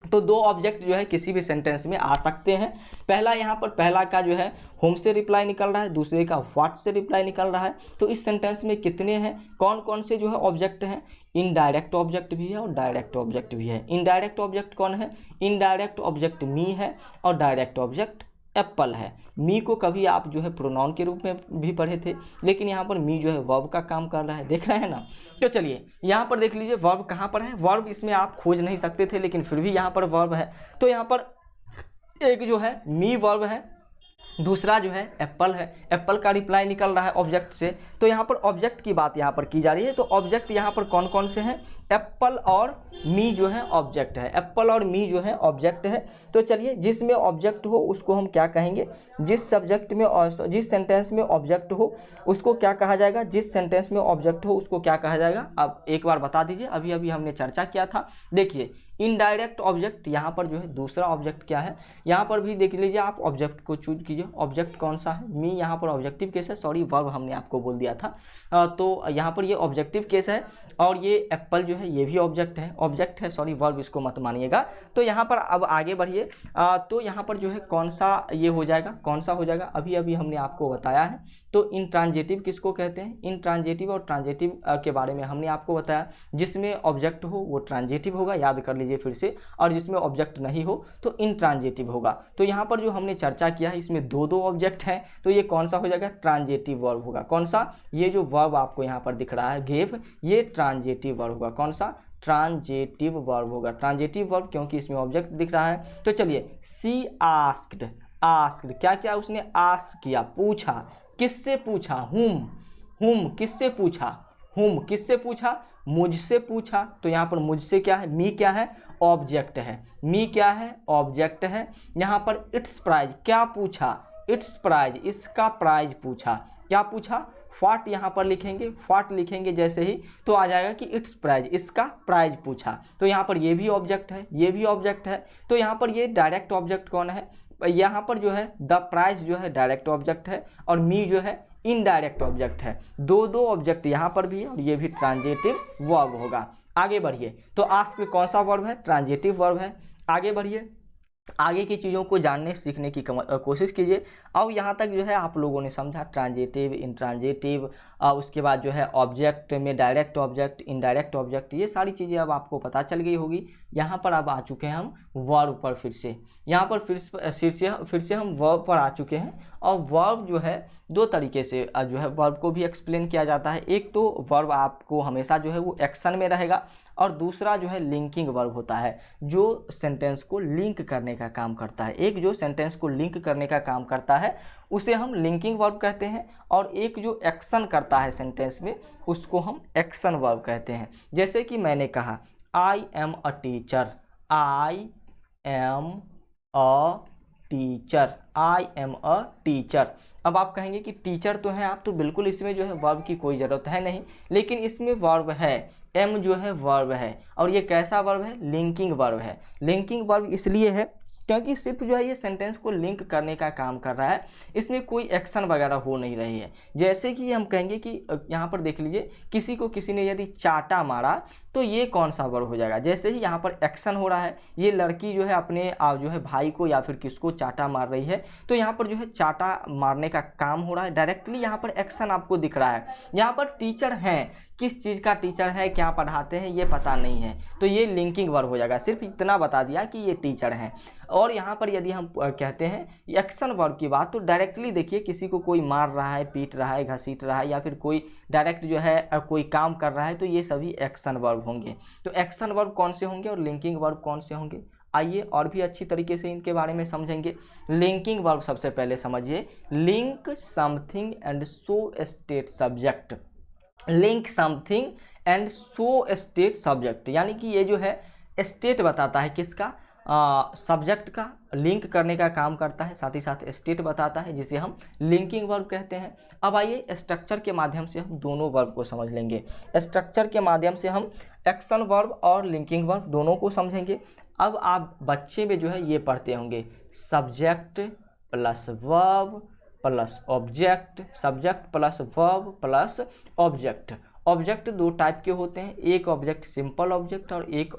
तो दो ऑब्जेक्ट जो है किसी भी सेंटेंस में आ सकते हैं। पहला यहाँ पर पहला का जो है होम से रिप्लाई निकल रहा है, दूसरे का व्हाट से रिप्लाई निकल रहा है। तो इस सेंटेंस में कितने हैं, कौन कौन से जो है ऑब्जेक्ट हैं? इनडायरेक्ट ऑब्जेक्ट भी है और डायरेक्ट ऑब्जेक्ट भी है। इनडायरेक्ट ऑब्जेक्ट कौन है? इनडायरेक्ट ऑब्जेक्ट मी है और डायरेक्ट ऑब्जेक्ट एप्पल है। मी को कभी आप जो है प्रोनाउन के रूप में भी पढ़े थे, लेकिन यहाँ पर मी जो है वर्ब का काम कर रहा है, देख रहे हैं ना। तो चलिए यहाँ पर देख लीजिए वर्ब कहाँ पर है। वर्ब इसमें आप खोज नहीं सकते थे, लेकिन फिर भी यहाँ पर वर्ब है। तो यहाँ पर एक जो है मी वर्ब है, दूसरा जो है एप्पल है। एप्पल का रिप्लाई निकल रहा है ऑब्जेक्ट से। तो यहाँ पर ऑब्जेक्ट की बात यहाँ पर की जा रही है। तो ऑब्जेक्ट यहाँ पर कौन कौन से हैं? एप्पल और मी जो है ऑब्जेक्ट है, एप्पल और मी जो है ऑब्जेक्ट है। तो चलिए, जिसमें ऑब्जेक्ट हो उसको हम क्या कहेंगे, जिस सब्जेक्ट में जिस सेंटेंस में ऑब्जेक्ट हो उसको क्या कहा जाएगा, जिस सेंटेंस में ऑब्जेक्ट हो उसको क्या कहा जाएगा। अब एक बार बता दीजिए, अभी अभी हमने चर्चा किया था। देखिए इनडायरेक्ट ऑब्जेक्ट, यहाँ पर जो है दूसरा ऑब्जेक्ट क्या है, यहाँ पर भी देख लीजिए आप, ऑब्जेक्ट को चूज कीजिए। ऑब्जेक्ट कौन सा है, मी, यहाँ पर ऑब्जेक्टिव केस है, सॉरी वर्ब हमने आपको बोल दिया था। तो यहाँ पर ये ऑब्जेक्टिव केस है, और ये एप्पल जो है ये भी ऑब्जेक्ट है, सॉरी वर्ब इसको मत मानिएगा। तो यहाँ पर अब आगे बढ़िए, तो यहाँ पर जो है कौन सा ये हो जाएगा, कौन सा हो जाएगा, अभी अभी हमने आपको बताया है। तो इंट्रांजेटिव किसको कहते हैं, इंट्रांजेटिव और ट्रांजेटिव के बारे में हमने आपको बताया। जिसमें ऑब्जेक्ट हो वो ट्रांजेटिव होगा, याद कर लीजिए फिर से, और जिसमें ऑब्जेक्ट नहीं हो तो इंट्रांजेटिव होगा। तो यहाँ पर जो हमने चर्चा किया है इसमें दो दो ऑब्जेक्ट हैं, तो ये कौन सा हो जाएगा, ट्रांजेटिव वर्ब होगा। कौन सा, ये जो वर्ब आपको यहाँ पर दिख रहा है गेव, ये ट्रांजेटिव वर्ब होगा। कौन सा, ट्रांजेटिव वर्ब होगा, ट्रांजेटिव वर्ब, क्योंकि इसमें ऑब्जेक्ट दिख रहा है। तो चलिए, सी आस्क्ड, आस्क्ड क्या क्या उसने आस्क किया, पूछा, किससे पूछा, हुम किससे पूछा, हुम किससे पूछा, मुझसे पूछा। तो यहाँ पर मुझसे क्या है, मी क्या है, ऑब्जेक्ट है, मी क्या है, ऑब्जेक्ट है। यहाँ पर इट्स प्राइज क्या पूछा, इट्स प्राइज, इसका प्राइज पूछा, क्या पूछा, व्हाट यहाँ पर लिखेंगे, व्हाट लिखेंगे जैसे ही तो आ जाएगा कि इट्स प्राइज, इसका प्राइज पूछा। तो यहाँ पर ये भी ऑब्जेक्ट है, ये भी ऑब्जेक्ट है। तो यहाँ पर ये डायरेक्ट ऑब्जेक्ट कौन है, यहाँ पर जो है द प्राइस जो है डायरेक्ट ऑब्जेक्ट है, और मी जो है इनडायरेक्ट ऑब्जेक्ट है। दो दो ऑब्जेक्ट यहाँ पर भी है, और ये भी ट्रांजेटिव वर्ब होगा। आगे बढ़िए, तो आस्क कौन सा वर्ब है, ट्रांजेटिव वर्ब है। आगे बढ़िए, आगे की चीज़ों को जानने सीखने की कोशिश कीजिए। अब यहाँ तक जो है आप लोगों ने समझा ट्रांजेटिव, इंट्रांजेटिव, उसके बाद जो है ऑब्जेक्ट में डायरेक्ट ऑब्जेक्ट, इनडायरेक्ट ऑब्जेक्ट, ये सारी चीज़ें अब आपको पता चल गई होगी। यहाँ पर अब आ चुके हैं हम वर्ब पर, फिर से यहाँ पर फिर से हम वर्ब पर आ चुके हैं। और वर्ब जो है दो तरीके से जो है वर्ब को भी एक्सप्लेन किया जाता है। एक तो वर्ब आपको हमेशा जो है वो एक्शन में रहेगा, और दूसरा जो है लिंकिंग वर्ब होता है, जो सेंटेंस को लिंक करने का काम करता है। एक जो सेंटेंस को लिंक करने का काम करता है उसे हम लिंकिंग वर्ब कहते हैं, और एक जो एक्शन करता है सेंटेंस में उसको हम एक्शन वर्ब कहते हैं। जैसे कि मैंने कहा I am a teacher, I am a teacher, I am a teacher. अब आप कहेंगे कि टीचर तो है आप, तो बिल्कुल इसमें जो है वर्ब की कोई ज़रूरत है नहीं, लेकिन इसमें वर्ब है, एम जो है वर्ब है, और ये कैसा वर्ब है, लिंकिंग वर्ब है। लिंकिंग वर्ब इसलिए है क्योंकि सिर्फ जो है ये सेंटेंस को लिंक करने का काम कर रहा है, इसमें कोई एक्शन वगैरह हो नहीं रही है। जैसे कि हम कहेंगे कि यहाँ पर देख लीजिए, किसी को किसी ने यदि चाटा मारा तो ये कौन सा वर्ब हो जाएगा। जैसे ही यहाँ पर एक्शन हो रहा है, ये लड़की जो है अपने जो है भाई को या फिर किसको चाटा मार रही है, तो यहाँ पर जो है चाटा मारने का काम हो रहा है, डायरेक्टली यहाँ पर एक्शन आपको दिख रहा है। यहाँ पर टीचर हैं, किस चीज़ का टीचर है, क्या पढ़ाते हैं ये पता नहीं है, तो ये लिंकिंग वर्ब हो जाएगा। सिर्फ इतना बता दिया कि ये टीचर हैं। और यहाँ पर यदि हम कहते हैं एक्शन वर्ब की बात, तो डायरेक्टली देखिए किसी को कोई मार रहा है, पीट रहा है, घसीट रहा है, या फिर कोई डायरेक्ट जो है कोई काम कर रहा है, तो ये सभी एक्शन वर्ब होंगे। तो एक्शन वर्ब कौन से होंगे और लिंकिंग वर्ब कौन से होंगे, आइए और भी अच्छी तरीके से इनके बारे में समझेंगे। लिंकिंग वर्ब सबसे पहले समझिए, link something and show state subject, link something and show state subject, यानी कि ये जो है स्टेट बताता है किसका, सब्जेक्ट का, लिंक करने का काम करता है, साथ ही साथ स्टेट बताता है, जिसे हम लिंकिंग वर्ब कहते हैं। अब आइए स्ट्रक्चर के माध्यम से हम दोनों वर्ब को समझ लेंगे। स्ट्रक्चर के माध्यम से हम एक्शन वर्ब और लिंकिंग वर्ब दोनों को समझेंगे। अब आप बच्चे में जो है ये पढ़ते होंगे, subject plus verb plus object, subject plus verb plus object. Object दो टाइप के होते हैं, एक ऑब्जेक्ट सिंपल ऑब्जेक्ट और एक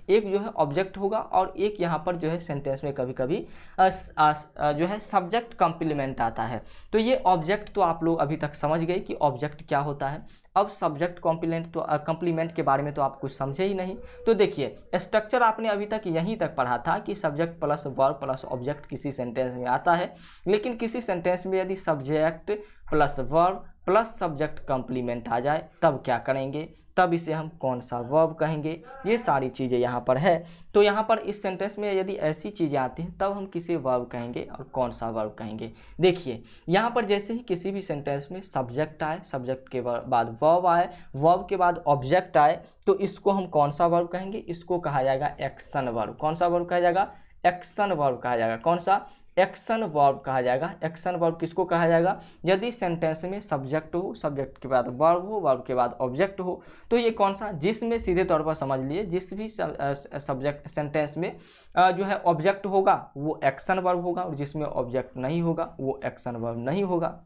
एक जो है ऑब्जेक्ट होगा, और एक यहाँ पर जो है सेंटेंस में कभी कभी जो है सब्जेक्ट कॉम्प्लीमेंट आता है। तो ये ऑब्जेक्ट तो आप लोग अभी तक समझ गए कि ऑब्जेक्ट क्या होता है। अब सब्जेक्ट कॉम्प्लीमेंट के बारे में तो आप कुछ समझे ही नहीं। तो देखिए स्ट्रक्चर आपने अभी तक यहीं तक पढ़ा था कि subject plus verb plus object किसी सेंटेंस में आता है, लेकिन किसी सेंटेंस में यदि subject plus verb plus subject complement आ जाए तब क्या करेंगे, तब इसे हम कौन सा वर्ब कहेंगे। ये सारी चीज़ें यहाँ पर है। तो यहाँ पर इस सेंटेंस में यदि ऐसी चीज़ें आती हैं तब हम किसे वर्ब कहेंगे और कौन सा वर्ब कहेंगे। देखिए यहाँ पर जैसे ही किसी भी सेंटेंस में सब्जेक्ट आए, सब्जेक्ट के बाद वर्ब आए, वर्ब के बाद ऑब्जेक्ट आए, तो इसको हम कौन सा वर्ब कहेंगे। इसको कहा जाएगा एक्शन वर्ब। कौन सा वर्ब कहा जाएगा। एक्शन वर्ब कहा जाएगा। कौन सा। एक्शन वर्ब कहा जाएगा। एक्शन वर्ब किसको कहा जाएगा। यदि सेंटेंस में सब्जेक्ट हो, सब्जेक्ट के बाद वर्ब हो, वर्ब के बाद ऑब्जेक्ट हो, तो ये कौन सा। जिसमें सीधे तौर पर समझ लिए जिस भी सब्जेक्ट सेंटेंस में जो है ऑब्जेक्ट होगा वो एक्शन वर्ब होगा, और जिसमें ऑब्जेक्ट नहीं होगा वो एक्शन वर्ब नहीं होगा।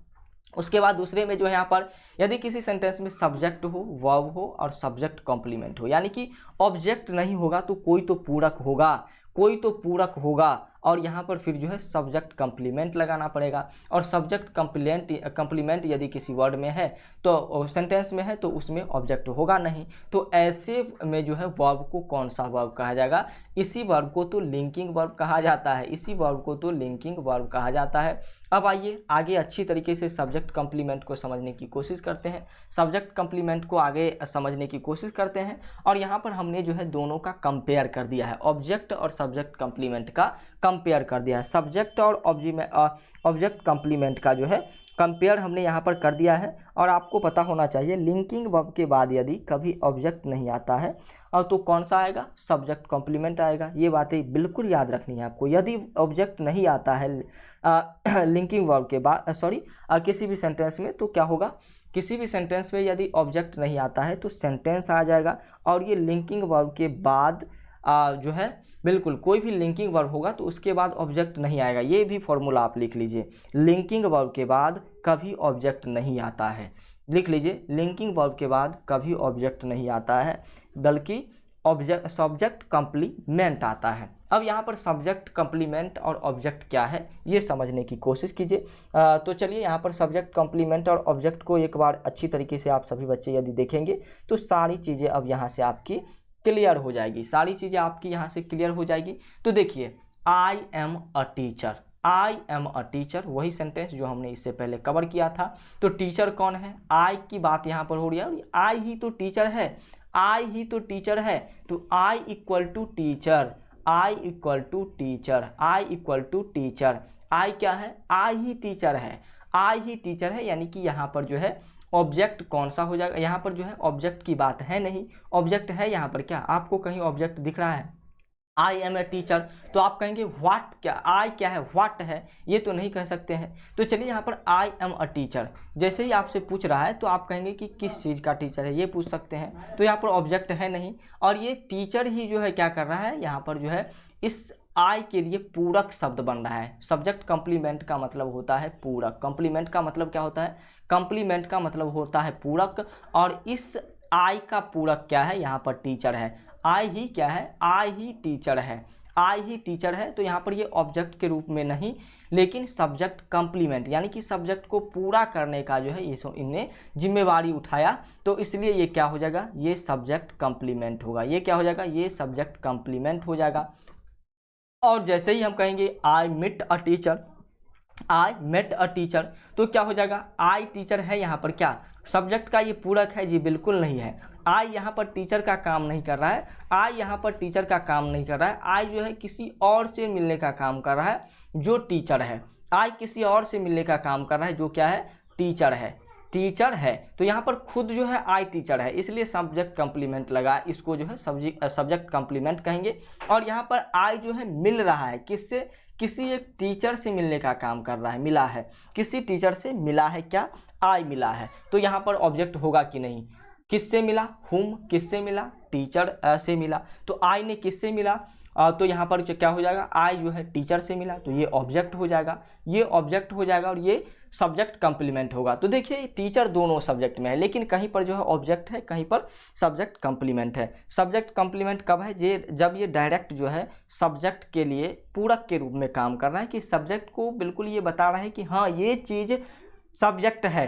उसके बाद दूसरे में जो है यहाँ पर यदि किसी सेंटेंस में सब्जेक्ट हो, वर्ब हो और सब्जेक्ट कॉम्प्लीमेंट हो, यानी कि ऑब्जेक्ट नहीं होगा तो कोई तो पूरक होगा, कोई तो पूरक होगा, और यहाँ पर फिर जो है सब्जेक्ट कम्प्लीमेंट लगाना पड़ेगा। और सब्जेक्ट कम्प्लीमेंट यदि किसी वर्ड में है तो सेंटेंस में है तो उसमें ऑब्जेक्ट होगा नहीं। तो ऐसे में जो है वर्ब को कौन सा वर्ब कहा जाएगा। इसी वर्ब को तो लिंकिंग वर्ब कहा जाता है। इसी वर्ब को तो लिंकिंग वर्ब कहा जाता है। अब आइए आगे अच्छी तरीके से सब्जेक्ट कम्प्लीमेंट को समझने की कोशिश करते हैं। सब्जेक्ट कम्प्लीमेंट को आगे समझने की कोशिश करते हैं, और यहाँ पर हमने जो है दोनों का कंपेयर कर दिया है। ऑब्जेक्ट और सब्जेक्ट कम्प्लीमेंट का कंपेयर कर दिया है। सब्जेक्ट और ऑब्जेक्ट कम्प्लीमेंट का जो है कंपेयर हमने यहाँ पर कर दिया है। और आपको पता होना चाहिए लिंकिंग वर्ब के बाद यदि कभी ऑब्जेक्ट नहीं आता है और तो कौन सा आएगा। सब्जेक्ट कॉम्प्लीमेंट आएगा। ये बातें बिल्कुल याद रखनी है आपको। यदि ऑब्जेक्ट नहीं आता है लिंकिंग वर्ब के बाद किसी भी सेंटेंस में, तो क्या होगा। किसी भी सेंटेंस में यदि ऑब्जेक्ट नहीं आता है तो सेंटेंस आ जाएगा, और ये लिंकिंग वर्ब के बाद जो है बिल्कुल कोई भी लिंकिंग वर्ब होगा तो उसके बाद ऑब्जेक्ट नहीं आएगा। ये भी फॉर्मूला आप लिख लीजिए। लिंकिंग वर्ब के बाद कभी ऑब्जेक्ट नहीं आता है। लिख लीजिए, लिंकिंग वर्ब के बाद कभी ऑब्जेक्ट नहीं आता है, बल्कि सब्जेक्ट कम्प्लीमेंट आता है। अब यहाँ पर सब्जेक्ट कम्प्लीमेंट और ऑब्जेक्ट क्या है ये समझने की कोशिश कीजिए। तो चलिए यहाँ पर सब्जेक्ट कम्प्लीमेंट और ऑब्जेक्ट को एक बार अच्छी तरीके से आप सभी बच्चे यदि देखेंगे तो सारी चीज़ें अब यहाँ से आपकी क्लियर हो जाएगी। सारी चीज़ें आपकी यहाँ से क्लियर हो जाएगी। तो देखिए, I am a teacher, I am a teacher, वही सेंटेंस जो हमने इससे पहले कवर किया था। तो टीचर कौन है। आई की बात यहाँ पर हो रही है। आई ही तो टीचर है, आई ही तो टीचर है। तो I equal to teacher, I equal to teacher, I equal to teacher. I क्या है। आई ही टीचर है, आई ही टीचर है। यानी कि यहाँ पर जो है ऑब्जेक्ट कौन सा हो जाएगा। यहाँ पर जो है ऑब्जेक्ट की बात है नहीं। ऑब्जेक्ट है यहाँ पर क्या। आपको कहीं ऑब्जेक्ट दिख रहा है। आई एम ए टीचर, तो आप कहेंगे व्हाट क्या। आई क्या है, व्हाट है, ये तो नहीं कह सकते हैं। तो चलिए यहाँ पर आई एम अ टीचर जैसे ही आपसे पूछ रहा है तो आप कहेंगे कि किस चीज़ का टीचर है, ये पूछ सकते हैं। तो यहाँ पर ऑब्जेक्ट है नहीं, और ये टीचर ही जो है क्या कर रहा है यहाँ पर जो है इस आई के लिए पूरक शब्द बन रहा है। सब्जेक्ट कम्प्लीमेंट का मतलब होता है पूरक। कम्प्लीमेंट का मतलब क्या होता है। कम्प्लीमेंट का मतलब होता है पूरक, और इस आई का पूरक क्या है यहाँ पर टीचर है। आई ही क्या है, आई ही टीचर है, आई ही टीचर है। तो यहाँ पर ये ऑब्जेक्ट के रूप में नहीं, लेकिन सब्जेक्ट कम्प्लीमेंट यानी कि सब्जेक्ट को पूरा करने का जो है ये इनने जिम्मेवारी उठाया, तो इसलिए ये क्या हो जाएगा, ये सब्जेक्ट कम्प्लीमेंट होगा। ये क्या हो जाएगा, ये सब्जेक्ट कम्प्लीमेंट हो जाएगा। और जैसे ही हम कहेंगे I met a teacher, I met a teacher, तो क्या हो जाएगा, आई टीचर है यहाँ पर क्या सब्जेक्ट का ये पूरक है जी, बिल्कुल नहीं है। आई यहाँ पर टीचर का काम नहीं कर रहा है, आई यहाँ पर टीचर का काम नहीं कर रहा है। आई जो है किसी और से मिलने का काम कर रहा है जो टीचर है। आई किसी और से मिलने का काम कर रहा है जो क्या है, टीचर है, टीचर है। तो यहाँ पर खुद जो है आई टीचर है, इसलिए सब्जेक्ट कम्प्लीमेंट लगा, इसको जो है सब्जेक्ट कम्प्लीमेंट कहेंगे। और यहाँ पर आई जो है मिल रहा है किससे, किसी एक टीचर से मिलने का काम कर रहा है, मिला है, किसी टीचर से मिला है, क्या आई मिला है। तो यहाँ पर ऑब्जेक्ट होगा कि नहीं, किससे मिला, हुम किससे मिला, टीचर से मिला। तो आई ने किससे मिला, तो यहाँ पर क्या हो जाएगा, आई जो है टीचर से मिला, तो ये ऑब्जेक्ट हो जाएगा, ये ऑब्जेक्ट हो जाएगा, और ये सब्जेक्ट कम्प्लीमेंट होगा। तो देखिए टीचर दोनों सब्जेक्ट में है, लेकिन कहीं पर जो है ऑब्जेक्ट है, कहीं पर सब्जेक्ट कम्प्लीमेंट है। सब्जेक्ट कम्प्लीमेंट कब है, जब ये डायरेक्ट जो है सब्जेक्ट के लिए पूरक के रूप में काम कर रहा है, कि सब्जेक्ट को बिल्कुल ये बता रहा है कि हाँ ये चीज़ सब्जेक्ट है।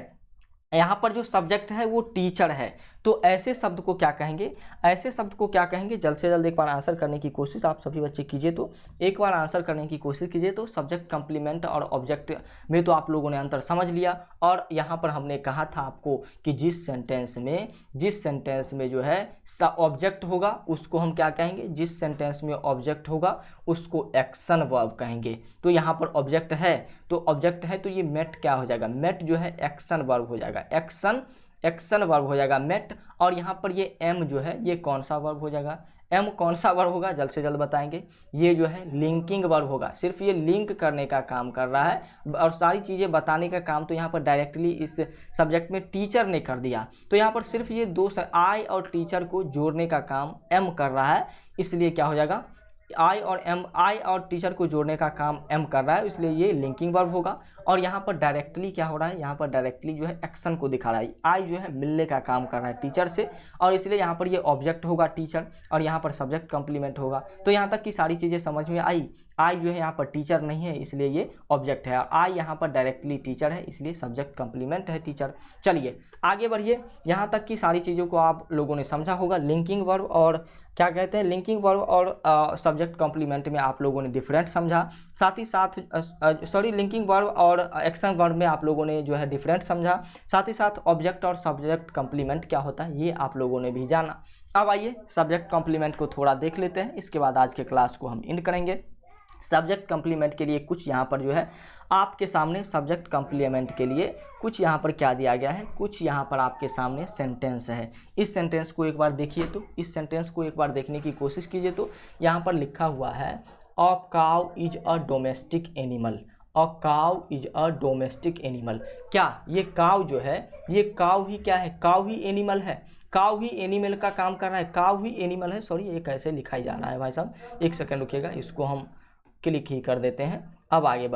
यहाँ पर जो सब्जेक्ट है वो टीचर है, तो ऐसे शब्द को क्या कहेंगे, ऐसे शब्द को क्या कहेंगे, जल्द से जल्द एक बार आंसर करने की कोशिश आप सभी बच्चे कीजिए। तो एक बार आंसर करने की कोशिश कीजिए। तो सब्जेक्ट कंप्लीमेंट और ऑब्जेक्ट में तो आप लोगों ने अंतर समझ लिया, और यहाँ पर हमने कहा था आपको कि जिस सेंटेंस में जो है ऑब्जेक्ट होगा उसको हम क्या कहेंगे, जिस सेंटेंस में ऑब्जेक्ट होगा उसको एक्शन वर्ब कहेंगे। तो यहाँ पर ऑब्जेक्ट है तो ये मेट क्या हो जाएगा, मेट जो है एक्शन वर्ब हो जाएगा, एक्शन वर्ब हो जाएगा मेट। और यहाँ पर ये एम जो है ये कौन सा वर्ब हो जाएगा, एम कौन सा वर्ब होगा, जल्द से जल्द बताएंगे। ये जो है लिंकिंग वर्ब होगा, सिर्फ ये लिंक करने का काम कर रहा है, और सारी चीज़ें बताने का काम तो यहाँ पर डायरेक्टली इस सब्जेक्ट में टीचर ने कर दिया। तो यहाँ पर सिर्फ ये दो आई और टीचर को जोड़ने का काम एम कर रहा है, इसलिए क्या हो जाएगा, आई और टीचर को जोड़ने का काम एम कर रहा है, इसलिए ये लिंकिंग वर्ब होगा। और यहाँ पर डायरेक्टली क्या हो रहा है, यहाँ पर डायरेक्टली जो है एक्शन को दिखा रहा है, आई जो है मिलने का काम कर रहा है टीचर से, और इसलिए यहाँ पर ये ऑब्जेक्ट होगा टीचर, और यहाँ पर सब्जेक्ट कंप्लीमेंट होगा। तो यहाँ तक की सारी चीज़ें समझ में आई। आई जो है यहाँ पर टीचर नहीं है, इसलिए ये ऑब्जेक्ट है, और आई यहाँ पर डायरेक्टली टीचर है, इसलिए सब्जेक्ट कंप्लीमेंट है टीचर। चलिए आगे बढ़िए, यहाँ तक की सारी चीज़ों को आप लोगों ने समझा होगा। लिंकिंग वर्ब और क्या कहते हैं, लिंकिंग वर्ब और सब्जेक्ट कंप्लीमेंट में आप लोगों ने डिफरेंट समझा, साथ ही साथ लिंकिंग वर्ब और एक्शन वर्ब में आप लोगों ने जो है डिफरेंट समझा, साथ ही साथ ऑब्जेक्ट और सब्जेक्ट कंप्लीमेंट क्या होता है ये आप लोगों ने भी जाना। अब आइए सब्जेक्ट कंप्लीमेंट को थोड़ा देख लेते हैं, इसके बाद आज के क्लास को हम एंड करेंगे। सब्जेक्ट कंप्लीमेंट के लिए कुछ यहाँ पर जो है आपके सामने सब्जेक्ट कंप्लीमेंट के लिए कुछ यहाँ पर क्या दिया गया है, कुछ यहाँ पर आपके सामने सेंटेंस है। इस सेंटेंस को एक बार देखिए, तो इस सेंटेंस को एक बार देखने की कोशिश कीजिए। तो यहाँ पर लिखा हुआ है a cow is a domestic animal, a cow is a domestic animal. क्या ये काउ जो है, ये काउ ही क्या है, काउ ही एनिमल है, काउ ही एनिमल का काम कर रहा है, काउ ही एनिमल है। सॉरी ये कैसे लिखाई जा रहा है भाई साहब, एक सेकंड रुकिएगा, इसको हम क्लिक ही कर देते हैं। अब आगे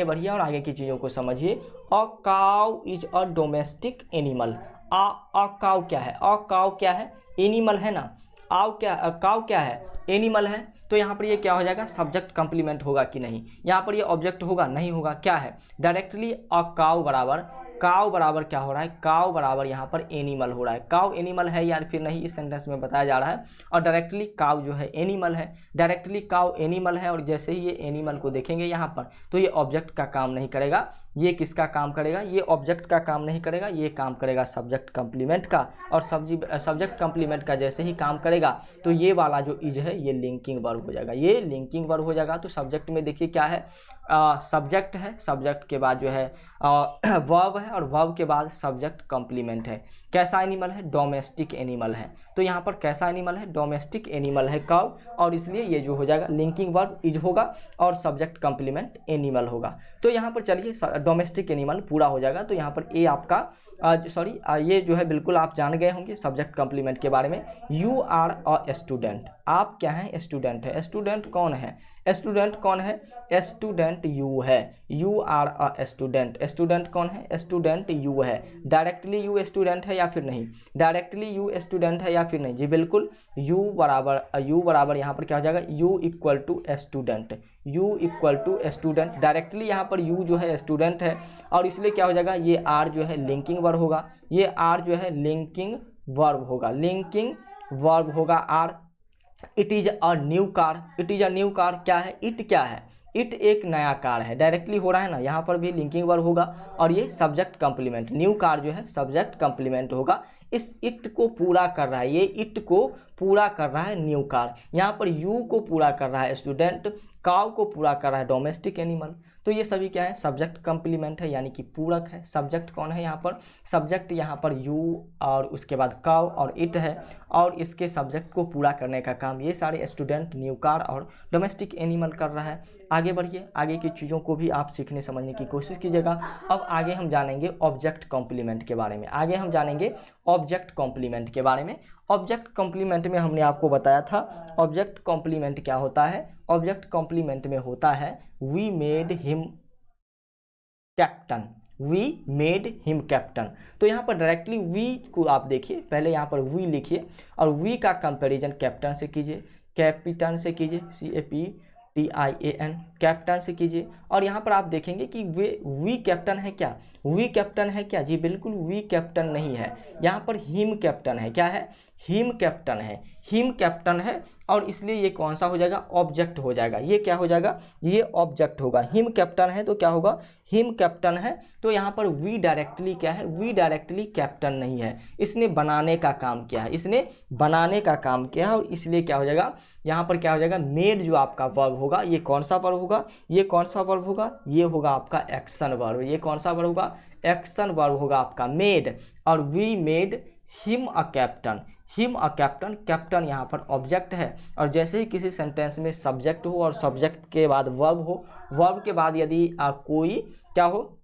बढ़िए और आगे की चीज़ों को समझिए। A cow is a domestic animal. A cow क्या है, अ काउ क्या है, एनिमल है ना, काउ क्या है, एनिमल है। तो यहाँ पर ये क्या हो जाएगा, सब्जेक्ट कंप्लीमेंट होगा कि नहीं, यहाँ पर ये ऑब्जेक्ट होगा नहीं होगा, क्या है डायरेक्टली अ काउ बराबर क्या हो रहा है, काउ बराबर यहाँ पर एनिमल हो रहा है। काउ एनिमल है यार फिर नहीं, इस सेंटेंस में बताया जा रहा है, और डायरेक्टली काउ जो है एनिमल है, डायरेक्टली काउ एनिमल है। और जैसे ही ये एनिमल को देखेंगे यहाँ पर, तो ये ऑब्जेक्ट का काम नहीं करेगा, ये किसका काम करेगा, ये ऑब्जेक्ट का काम नहीं करेगा, ये काम करेगा सब्जेक्ट कंप्लीमेंट का। और सब्जेक्ट कंप्लीमेंट का जैसे ही काम करेगा तो ये वाला जो इज है ये लिंकिंग वर्ब हो जाएगा, ये लिंकिंग वर्ब हो जाएगा। तो सब्जेक्ट में देखिए क्या है, सब्जेक्ट है, सब्जेक्ट के बाद जो है वर्ब है, और वर्ब के बाद सब्जेक्ट कंप्लीमेंट है। कैसा एनिमल है, डोमेस्टिक एनिमल है। तो यहाँ पर कैसा एनिमल है, डोमेस्टिक एनिमल है काउ, और इसलिए ये जो हो जाएगा लिंकिंग वर्ब इज होगा और सब्जेक्ट कंप्लीमेंट एनिमल होगा। तो यहाँ पर चलिए डोमेस्टिक एनिमल पूरा हो जाएगा। तो यहाँ पर ए आपका ये जो है बिल्कुल आप जान गए होंगे सब्जेक्ट कंप्लीमेंट के बारे में। यू आर अ स्टूडेंट, आप क्या हैं, स्टूडेंट है। स्टूडेंट कौन है, स्टूडेंट यू है, you are a student. Student कौन है, स्टूडेंट यू है। डायरेक्टली यू स्टूडेंट है या फिर नहीं, डायरेक्टली यू स्टूडेंट है या फिर नहीं, जी बिल्कुल। यू बराबर यहाँ पर क्या हो जाएगा, you equal to student, you equal to student. Directly यहाँ पर यू जो है स्टूडेंट है, और इसलिए क्या हो जाएगा, ये आर जो है लिंकिंग वर्ब होगा, ये आर जो है लिंकिंग वर्ब होगा, लिंकिंग वर्ब होगा are. It is a new car, it is a new car क्या है, इट क्या है, इट एक नया कार है, डायरेक्टली हो रहा है ना, यहाँ पर भी लिंकिंग वर्ब होगा, और ये सब्जेक्ट कंप्लीमेंट, न्यू कार जो है सब्जेक्ट कंप्लीमेंट होगा। इस इट को पूरा कर रहा है, ये इट को पूरा कर रहा है न्यू कार, यहाँ पर यू को पूरा कर रहा है स्टूडेंट, काउ को पूरा कर रहा है डोमेस्टिक एनिमल। तो ये सभी क्या है, सब्जेक्ट कंप्लीमेंट है, यानी कि पूरक है। सब्जेक्ट कौन है यहाँ पर, सब्जेक्ट यहाँ पर यू और उसके बाद काउ और इट है, और इसके सब्जेक्ट को पूरा करने का काम ये सारे स्टूडेंट, न्यू कार और डोमेस्टिक एनिमल कर रहा है। आगे बढ़िए, आगे की चीज़ों को भी आप सीखने समझने की कोशिश कीजिएगा। अब आगे हम जानेंगे ऑब्जेक्ट कॉम्प्लीमेंट के बारे में, आगे हम जानेंगे ऑब्जेक्ट कॉम्प्लीमेंट के बारे में। ऑब्जेक्ट कॉम्प्लीमेंट में हमने आपको बताया था ऑब्जेक्ट कॉम्प्लीमेंट क्या होता है। ऑब्जेक्ट कॉम्प्लीमेंट में होता है we made him captain, we made him captain. तो यहाँ पर डायरेक्टली वी को आप देखिए, पहले यहाँ पर वी लिखिए और वी का कंपैरिजन कैप्टन से कीजिए, कैपिटन से कीजिए, TIAN, कैप्टन से कीजिए। और यहाँ पर आप देखेंगे कि वी कैप्टन है क्या, वी कैप्टन है क्या, जी बिल्कुल वी कैप्टन नहीं है, यहाँ पर हिम कैप्टन है। क्या है, हिम कैप्टन है, हिम कैप्टन है, और इसलिए ये कौन सा हो जाएगा, ऑब्जेक्ट हो जाएगा। ये क्या हो जाएगा, ये ऑब्जेक्ट होगा। हिम कैप्टन है तो क्या होगा, हिम कैप्टन है। तो यहाँ पर वी डायरेक्टली क्या है, वी डायरेक्टली कैप्टन नहीं है, इसने बनाने का काम किया है, इसने बनाने का काम किया है, और इसलिए क्या हो जाएगा, यहाँ पर क्या हो जाएगा, मेड जो आपका वर्ब होगा, ये कौन सा वर्ब होगा, ये कौन सा वर्ब होगा, ये होगा आपका एक्शन वर्ब। ये कौन सा वर्ब होगा, एक्शन वर्ब होगा आपका, मेड। और we made him a captain, him a captain, captain यहाँ पर ऑब्जेक्ट है। और जैसे ही किसी सेंटेंस में सब्जेक्ट हो और सब्जेक्ट के बाद वर्ब हो, वर्ब के बाद यदि कोई क्या हो,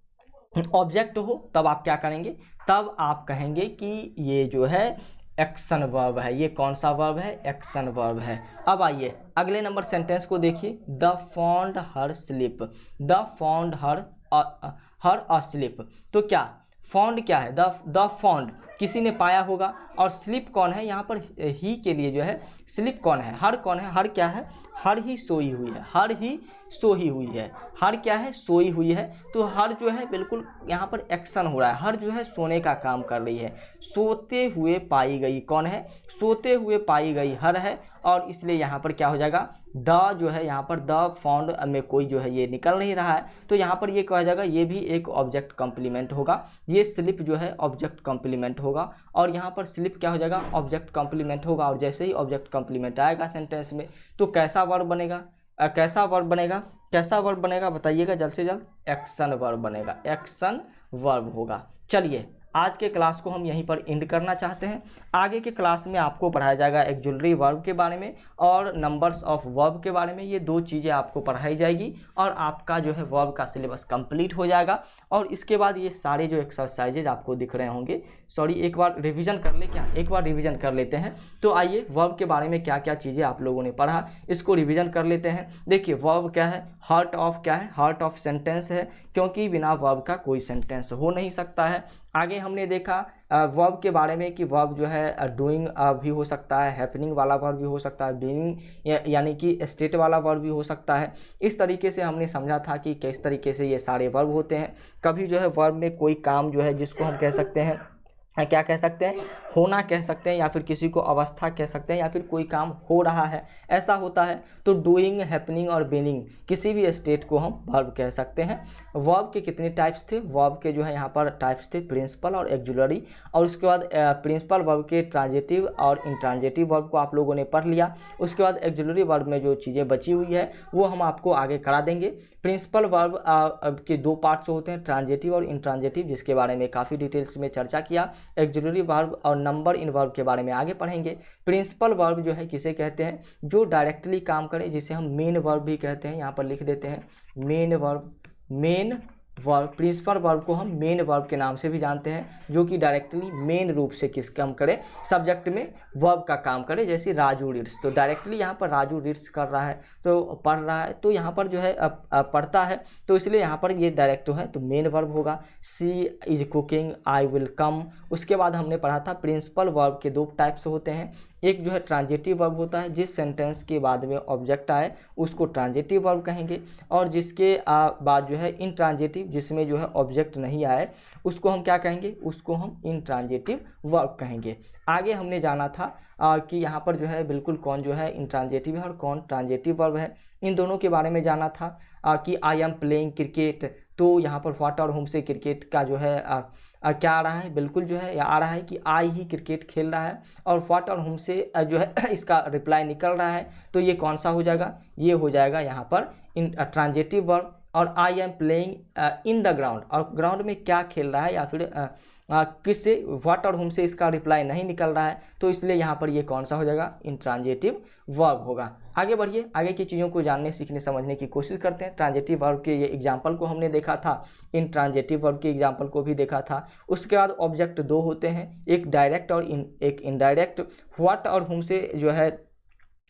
ऑब्जेक्ट हो, तब आप क्या करेंगे, तब आप कहेंगे कि ये जो है एक्शन वर्ब है। ये कौन सा वर्ब है, एक्शन वर्ब है। अब आइए अगले नंबर सेंटेंस को देखिए, the found her slip, the found her a slip. तो क्या फाउंड क्या है, द फाउंड किसी ने पाया होगा, और स्लिप कौन है, यहाँ पर ही के लिए जो है स्लिप कौन है, हर कौन है, हर क्या है, हर ही सोई हुई है, हर ही सोई हुई है, हर क्या है, सोई हुई है। तो हर जो है बिल्कुल यहाँ पर एक्शन हो रहा है, हर जो है सोने का काम कर रही है, सोते हुए पाई गई, कौन है, सोते हुए पाई गई हर है, और इसलिए यहाँ पर क्या हो जाएगा, द जो है यहाँ पर द फाउंड में कोई जो है ये निकल नहीं रहा है, तो यहाँ पर ये कहा जाएगा, ये भी एक ऑब्जेक्ट कॉम्प्लीमेंट होगा, ये स्लिप जो है ऑब्जेक्ट कॉम्प्लीमेंट होगा, और यहाँ पर स्लिप क्या हो जाएगा, ऑब्जेक्ट कॉम्प्लीमेंट होगा। और जैसे ही ऑब्जेक्ट कॉम्प्लीमेंट आएगा सेंटेंस में, तो कैसा वर्ब बनेगा, कैसा वर्ब बनेगा, कैसा वर्ब बनेगा बताइएगा जल्द से जल्द, एक्शन वर्ब बनेगा, एक्शन वर्ब होगा। चलिए आज के क्लास को हम यहीं पर एंड करना चाहते हैं। आगे के क्लास में आपको पढ़ाया जाएगा एक्जुलरी वर्ब के बारे में और नंबर्स ऑफ वर्ब के बारे में। ये दो चीज़ें आपको पढ़ाई जाएगी और आपका जो है वर्ब का सिलेबस कंप्लीट हो जाएगा। और इसके बाद ये सारे जो एक्सरसाइजेज आपको दिख रहे होंगे, सॉरी एक बार रिवीजन कर ले, क्या एक बार रिवीजन कर लेते हैं। तो आइए वर्ब के बारे में क्या क्या चीज़ें आप लोगों ने पढ़ा, इसको रिवीजन कर लेते हैं। देखिए वर्ब क्या है, हार्ट ऑफ क्या है, हार्ट ऑफ सेंटेंस है, क्योंकि बिना वर्ब का कोई सेंटेंस हो नहीं सकता है। आगे हमने देखा वर्ब के बारे में कि वर्ब जो है डूइंग भी हो सकता है, हैपनिंग वाला वर्ब भी हो सकता है, बीइंग यानी कि स्टेट वाला वर्ब भी हो सकता है। इस तरीके से हमने समझा था कि किस तरीके से ये सारे वर्ब होते हैं। कभी जो है वर्ब में कोई काम जो है जिसको हम कह सकते हैं, क्या कह सकते हैं, होना कह सकते हैं, या फिर किसी को अवस्था कह सकते हैं, या फिर कोई काम हो रहा है ऐसा होता है, तो डूइंग, हैपनिंग और बीइंग किसी भी स्टेट को हम वर्ब कह सकते हैं। वर्ब के कितने टाइप्स थे, वर्ब के जो है यहाँ पर टाइप्स थे प्रिंसिपल और एक्जुलरी, और उसके बाद प्रिंसिपल वर्ब के ट्रांजिटिव और इंट्रांजिटिव वर्ब को आप लोगों ने पढ़ लिया। उसके बाद एक्जुलरी वर्ब में जो चीज़ें बची हुई है वो हम आपको आगे करा देंगे। प्रिंसिपल वर्ब के दो पार्ट्स होते हैं, ट्रांजिटिव और इंट्रांजिटिव, जिसके बारे में काफ़ी डिटेल्स में चर्चा किया। एक्जुलरी वर्ब और नंबर इन वर्ब के बारे में आगे पढ़ेंगे। प्रिंसिपल वर्ब जो है किसे कहते हैं, जो डायरेक्टली काम करे, जिसे हम मेन वर्ब भी कहते हैं, यहाँ पर लिख देते हैं main verb, main verb. Principal verb को हम मेन वर्ब के नाम से भी जानते हैं, जो कि डायरेक्टली मेन रूप से किस काम करे, सब्जेक्ट में वर्ब का काम करे। जैसे राजू रीड्स, तो डायरेक्टली यहाँ पर राजू रीड्स कर रहा है, तो पढ़ रहा है, तो यहाँ पर जो है पढ़ता है, तो इसलिए यहाँ पर ये डायरेक्ट है तो मेन वर्ब होगा। She is cooking, I will come. उसके बाद हमने पढ़ा था प्रिंसिपल वर्ब के दो टाइप्स होते हैं, एक जो है ट्रांजिटिव वर्ब होता है, जिस सेंटेंस के बाद में ऑब्जेक्ट आए उसको ट्रांजिटिव वर्ब कहेंगे, और जिसके बाद जो है इंट्रांजिटिव, जिसमें जो है ऑब्जेक्ट नहीं आए, उसको हम क्या कहेंगे, उसको हम इंट्रांजिटिव वर्ब कहेंगे। आगे हमने जाना था कि यहाँ पर जो है बिल्कुल कौन जो है इंट्रांजिटिव है और कौन ट्रांजिटिव वर्ब है, इन दोनों के बारे में जाना था। कि आई एम प्लेइंग क्रिकेट, तो यहाँ पर व्हाट और होम से क्रिकेट का जो है क्या आ रहा है, बिल्कुल जो है आ रहा है कि आई ही क्रिकेट खेल रहा है, और व्हाट और होम से जो है इसका रिप्लाई निकल रहा है, तो ये कौन सा हो जाएगा, ये हो जाएगा यहाँ पर ट्रांजिटिव वर्ब। और I am playing in the ground, और ग्राउंड में क्या खेल रहा है, या फिर किससे, व्हाट और होम से इसका रिप्लाई नहीं निकल रहा है, तो इसलिए यहाँ पर ये कौन सा हो जाएगा, इंट्रांजिटिव वर्ब होगा। आगे बढ़िए, आगे की चीज़ों को जानने, सीखने, समझने की कोशिश करते हैं। ट्रांजिटिव वर्ब के ये एग्जाम्पल को हमने देखा था, इंट्रांजिटिव वर्ब के एग्जाम्पल को भी देखा था। उसके बाद ऑब्जेक्ट दो होते हैं, एक डायरेक्ट और एक इनडायरेक्ट। व्हाट और होम से जो है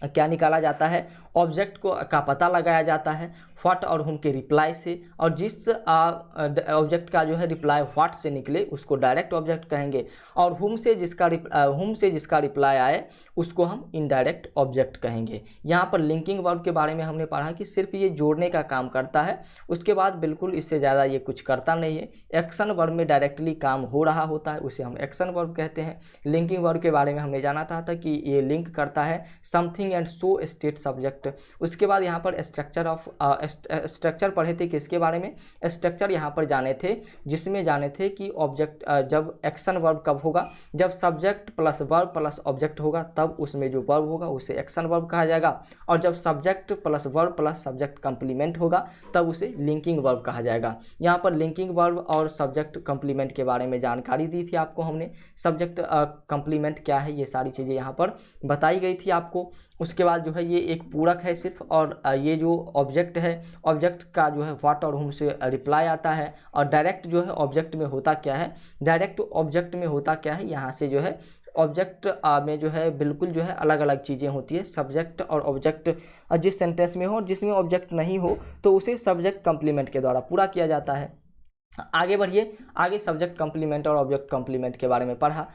क्या निकाला जाता है, ऑब्जेक्ट को का पता लगाया जाता है। व्हाट और हुम के रिप्लाई से, और जिस ऑब्जेक्ट का जो है रिप्लाई व्हाट से निकले उसको डायरेक्ट ऑब्जेक्ट कहेंगे, और हुम से जिसका रिप्लाई आए उसको हम इनडायरेक्ट ऑब्जेक्ट कहेंगे। यहाँ पर लिंकिंग वर्ब के बारे में हमने पढ़ा कि सिर्फ ये जोड़ने का काम करता है, उसके बाद बिल्कुल इससे ज़्यादा ये कुछ करता नहीं है। एक्शन वर्ब में डायरेक्टली काम हो रहा होता है, उसे हम एक्शन वर्ब कहते हैं। लिंकिंग वर्ब के बारे में हमने जाना था कि ये लिंक करता है something and so state subject. उसके बाद यहाँ पर स्ट्रक्चर पढ़े थे, किसके बारे में? स्ट्रक्चर यहाँ पर जाने थे, जिसमें जाने थे कि ऑब्जेक्ट जब एक्शन वर्ब कब होगा, जब subject plus verb plus object होगा, तब उसमें जो वर्ब होगा उसे एक्शन वर्ब कहा जाएगा, और जब subject plus verb plus subject complement होगा तब उसे लिंकिंग वर्ब कहा जाएगा। यहाँ पर लिंकिंग वर्ब और सब्जेक्ट कंप्लीमेंट के बारे में जानकारी दी थी आपको हमने। सब्जेक्ट कंप्लीमेंट क्या है, ये सारी चीज़ें यहाँ पर बताई गई थी आपको। उसके बाद जो है ये एक पूरक है सिर्फ, और ये जो ऑब्जेक्ट है, ऑब्जेक्ट का जो है व्हाट और हुम से रिप्लाई आता है, और डायरेक्ट जो है ऑब्जेक्ट में होता क्या है, डायरेक्ट ऑब्जेक्ट में होता क्या है, यहाँ से जो है ऑब्जेक्ट में जो है बिल्कुल जो है अलग अलग चीज़ें होती है। सब्जेक्ट और ऑब्जेक्ट जिस सेंटेंस में हो और जिसमें ऑब्जेक्ट नहीं हो तो उसे सब्जेक्ट कंप्लीमेंट के द्वारा पूरा किया जाता है। आगे बढ़िए, आगे सब्जेक्ट कंप्लीमेंट और ऑब्जेक्ट कंप्लीमेंट के बारे में पढ़ा।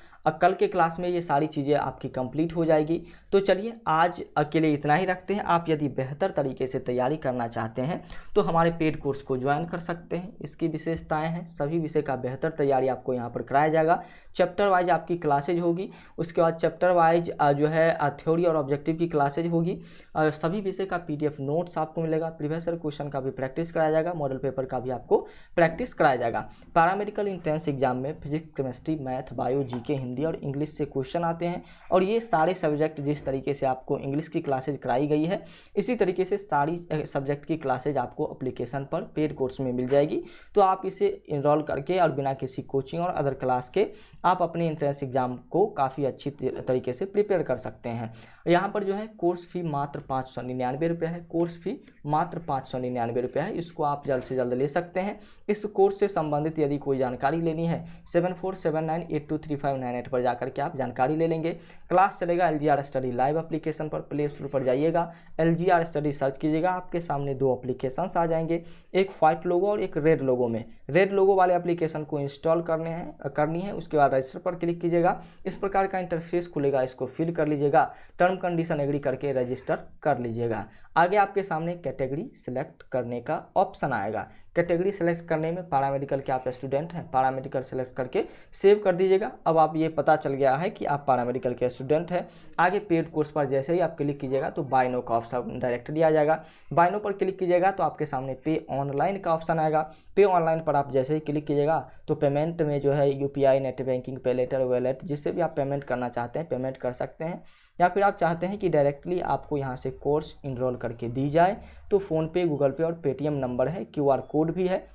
कल के क्लास में ये सारी चीज़ें आपकी कंप्लीट हो जाएगी। तो चलिए आज के लिए इतना ही रखते हैं। आप यदि बेहतर तरीके से तैयारी करना चाहते हैं तो हमारे पेड कोर्स को ज्वाइन कर सकते हैं। इसकी विशेषताएं हैं, सभी विषय का बेहतर तैयारी आपको यहाँ पर कराया जाएगा। चैप्टर वाइज आपकी क्लासेज होगी, उसके बाद चैप्टर वाइज जो है थ्योरी और ऑब्जेक्टिव की क्लासेज होगी। सभी विषय का PDF नोट्स आपको मिलेगा, प्रीवियस ईयर क्वेश्चन का भी प्रैक्टिस कराया जाएगा, मॉडल पेपर का भी आपको प्रैक्टिस कराया जाएगा। पैरामेडिकल इंट्रेंस एग्जाम में physics, chemistry, math, bio, GK, Hindi और इंग्लिश से क्वेश्चन आते हैं, और ये सारे सब्जेक्ट जिस तरीके से आपको इंग्लिश की क्लासेज कराई गई है इसी तरीके से सारी सब्जेक्ट की क्लासेज आपको एप्लीकेशन पर पेड कोर्स में मिल जाएगी। तो आप इसे इनरोल करके और बिना किसी कोचिंग और अदर क्लास के आप अपने इंट्रेंस एग्जाम को काफ़ी अच्छी तरीके से प्रिपेयर कर सकते हैं। यहाँ पर जो है कोर्स फी मात्र 599 रुपये है, कोर्स फी मात्र 599 रुपये है। इसको आप जल्द से जल्द ले सकते हैं। इस कोर्स से संबंधित यदि कोई जानकारी लेनी है 7479823598 पर जाकर के आप जानकारी ले लेंगे। क्लास चलेगा LGR स्टडी लाइव एप्लीकेशन पर। प्ले स्टोर पर जाइएगा, LGR स्टडी सर्च कीजिएगा, आपके सामने दो एप्लीकेशंस आ जाएंगे, एक व्हाइट लोगो और एक रेड लोगो में। रेड लोगो वाले एप्लीकेशन को इंस्टॉल करनी है। उसके बाद रजिस्टर पर क्लिक कीजिएगा, इस प्रकार का इंटरफेस खुलेगा, इसको फिल कर लीजिएगा, टर्म कंडीशन एग्री करके रजिस्टर कर लीजिएगा। आगे आपके सामने कैटेगरी सिलेक्ट करने का ऑप्शन आएगा। कैटेगरी सेलेक्ट करने में पैरामेडिकल के आप स्टूडेंट हैं, पैरामेडिकल सेलेक्ट करके सेव कर दीजिएगा। अब आप ये पता चल गया है कि आप पैरामेडिकल के स्टूडेंट हैं। आगे पेड कोर्स पर जैसे ही आप क्लिक कीजिएगा तो बाय नो का ऑप्शन डायरेक्टली आ जाएगा। बाय नो पर क्लिक कीजिएगा तो आपके सामने पे ऑनलाइन का ऑप्शन आएगा। पे ऑनलाइन पर आप जैसे ही क्लिक कीजिएगा तो पेमेंट में जो है UPI, नेट बैंकिंग, पे लेटर, वॉलेट, जिससे भी आप पेमेंट करना चाहते हैं पेमेंट कर सकते हैं, या फिर आप चाहते हैं कि डायरेक्टली आपको यहाँ से कोर्स इनरोल करके दी जाए तो फ़ोनपे, गूगल पे और पेटीएम नंबर है, QR कोड भी है,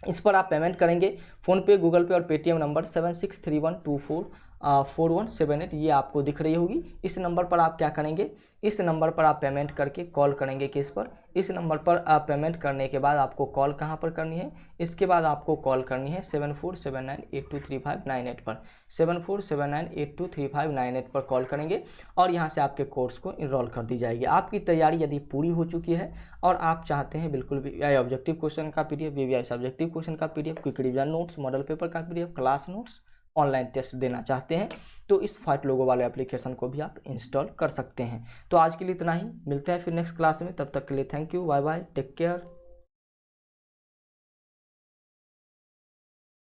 इस पर आप पेमेंट करेंगे। फ़ोनपे, गूगल पे और पेटीएम नंबर 7631244178 ये आपको दिख रही होगी। इस नंबर पर आप क्या करेंगे, इस नंबर पर आप पेमेंट करके कॉल करेंगे। किस पर? इस नंबर पर आप पेमेंट करने के बाद आपको कॉल कहाँ पर करनी है, इसके बाद आपको कॉल करनी है 7479823598 पर। 7479823598 पर कॉल करेंगे और यहाँ से आपके कोर्स को इनरोल कर दी जाएगी। आपकी तैयारी यदि पूरी हो चुकी है और आप चाहते हैं बिल्कुल VVI ऑब्जेक्टिव क्वेश्चन का PDF, VVI सब्जेक्टिव क्वेश्चन का PDF, quick revision notes, model paper का PDF, class notes, online test देना चाहते हैं तो इस फाइट लोगो वाले एप्लीकेशन को भी आप इंस्टॉल कर सकते हैं। तो आज के लिए इतना ही, मिलते हैं फिर नेक्स्ट क्लास में। तब तक के लिए thank you, bye bye, take care.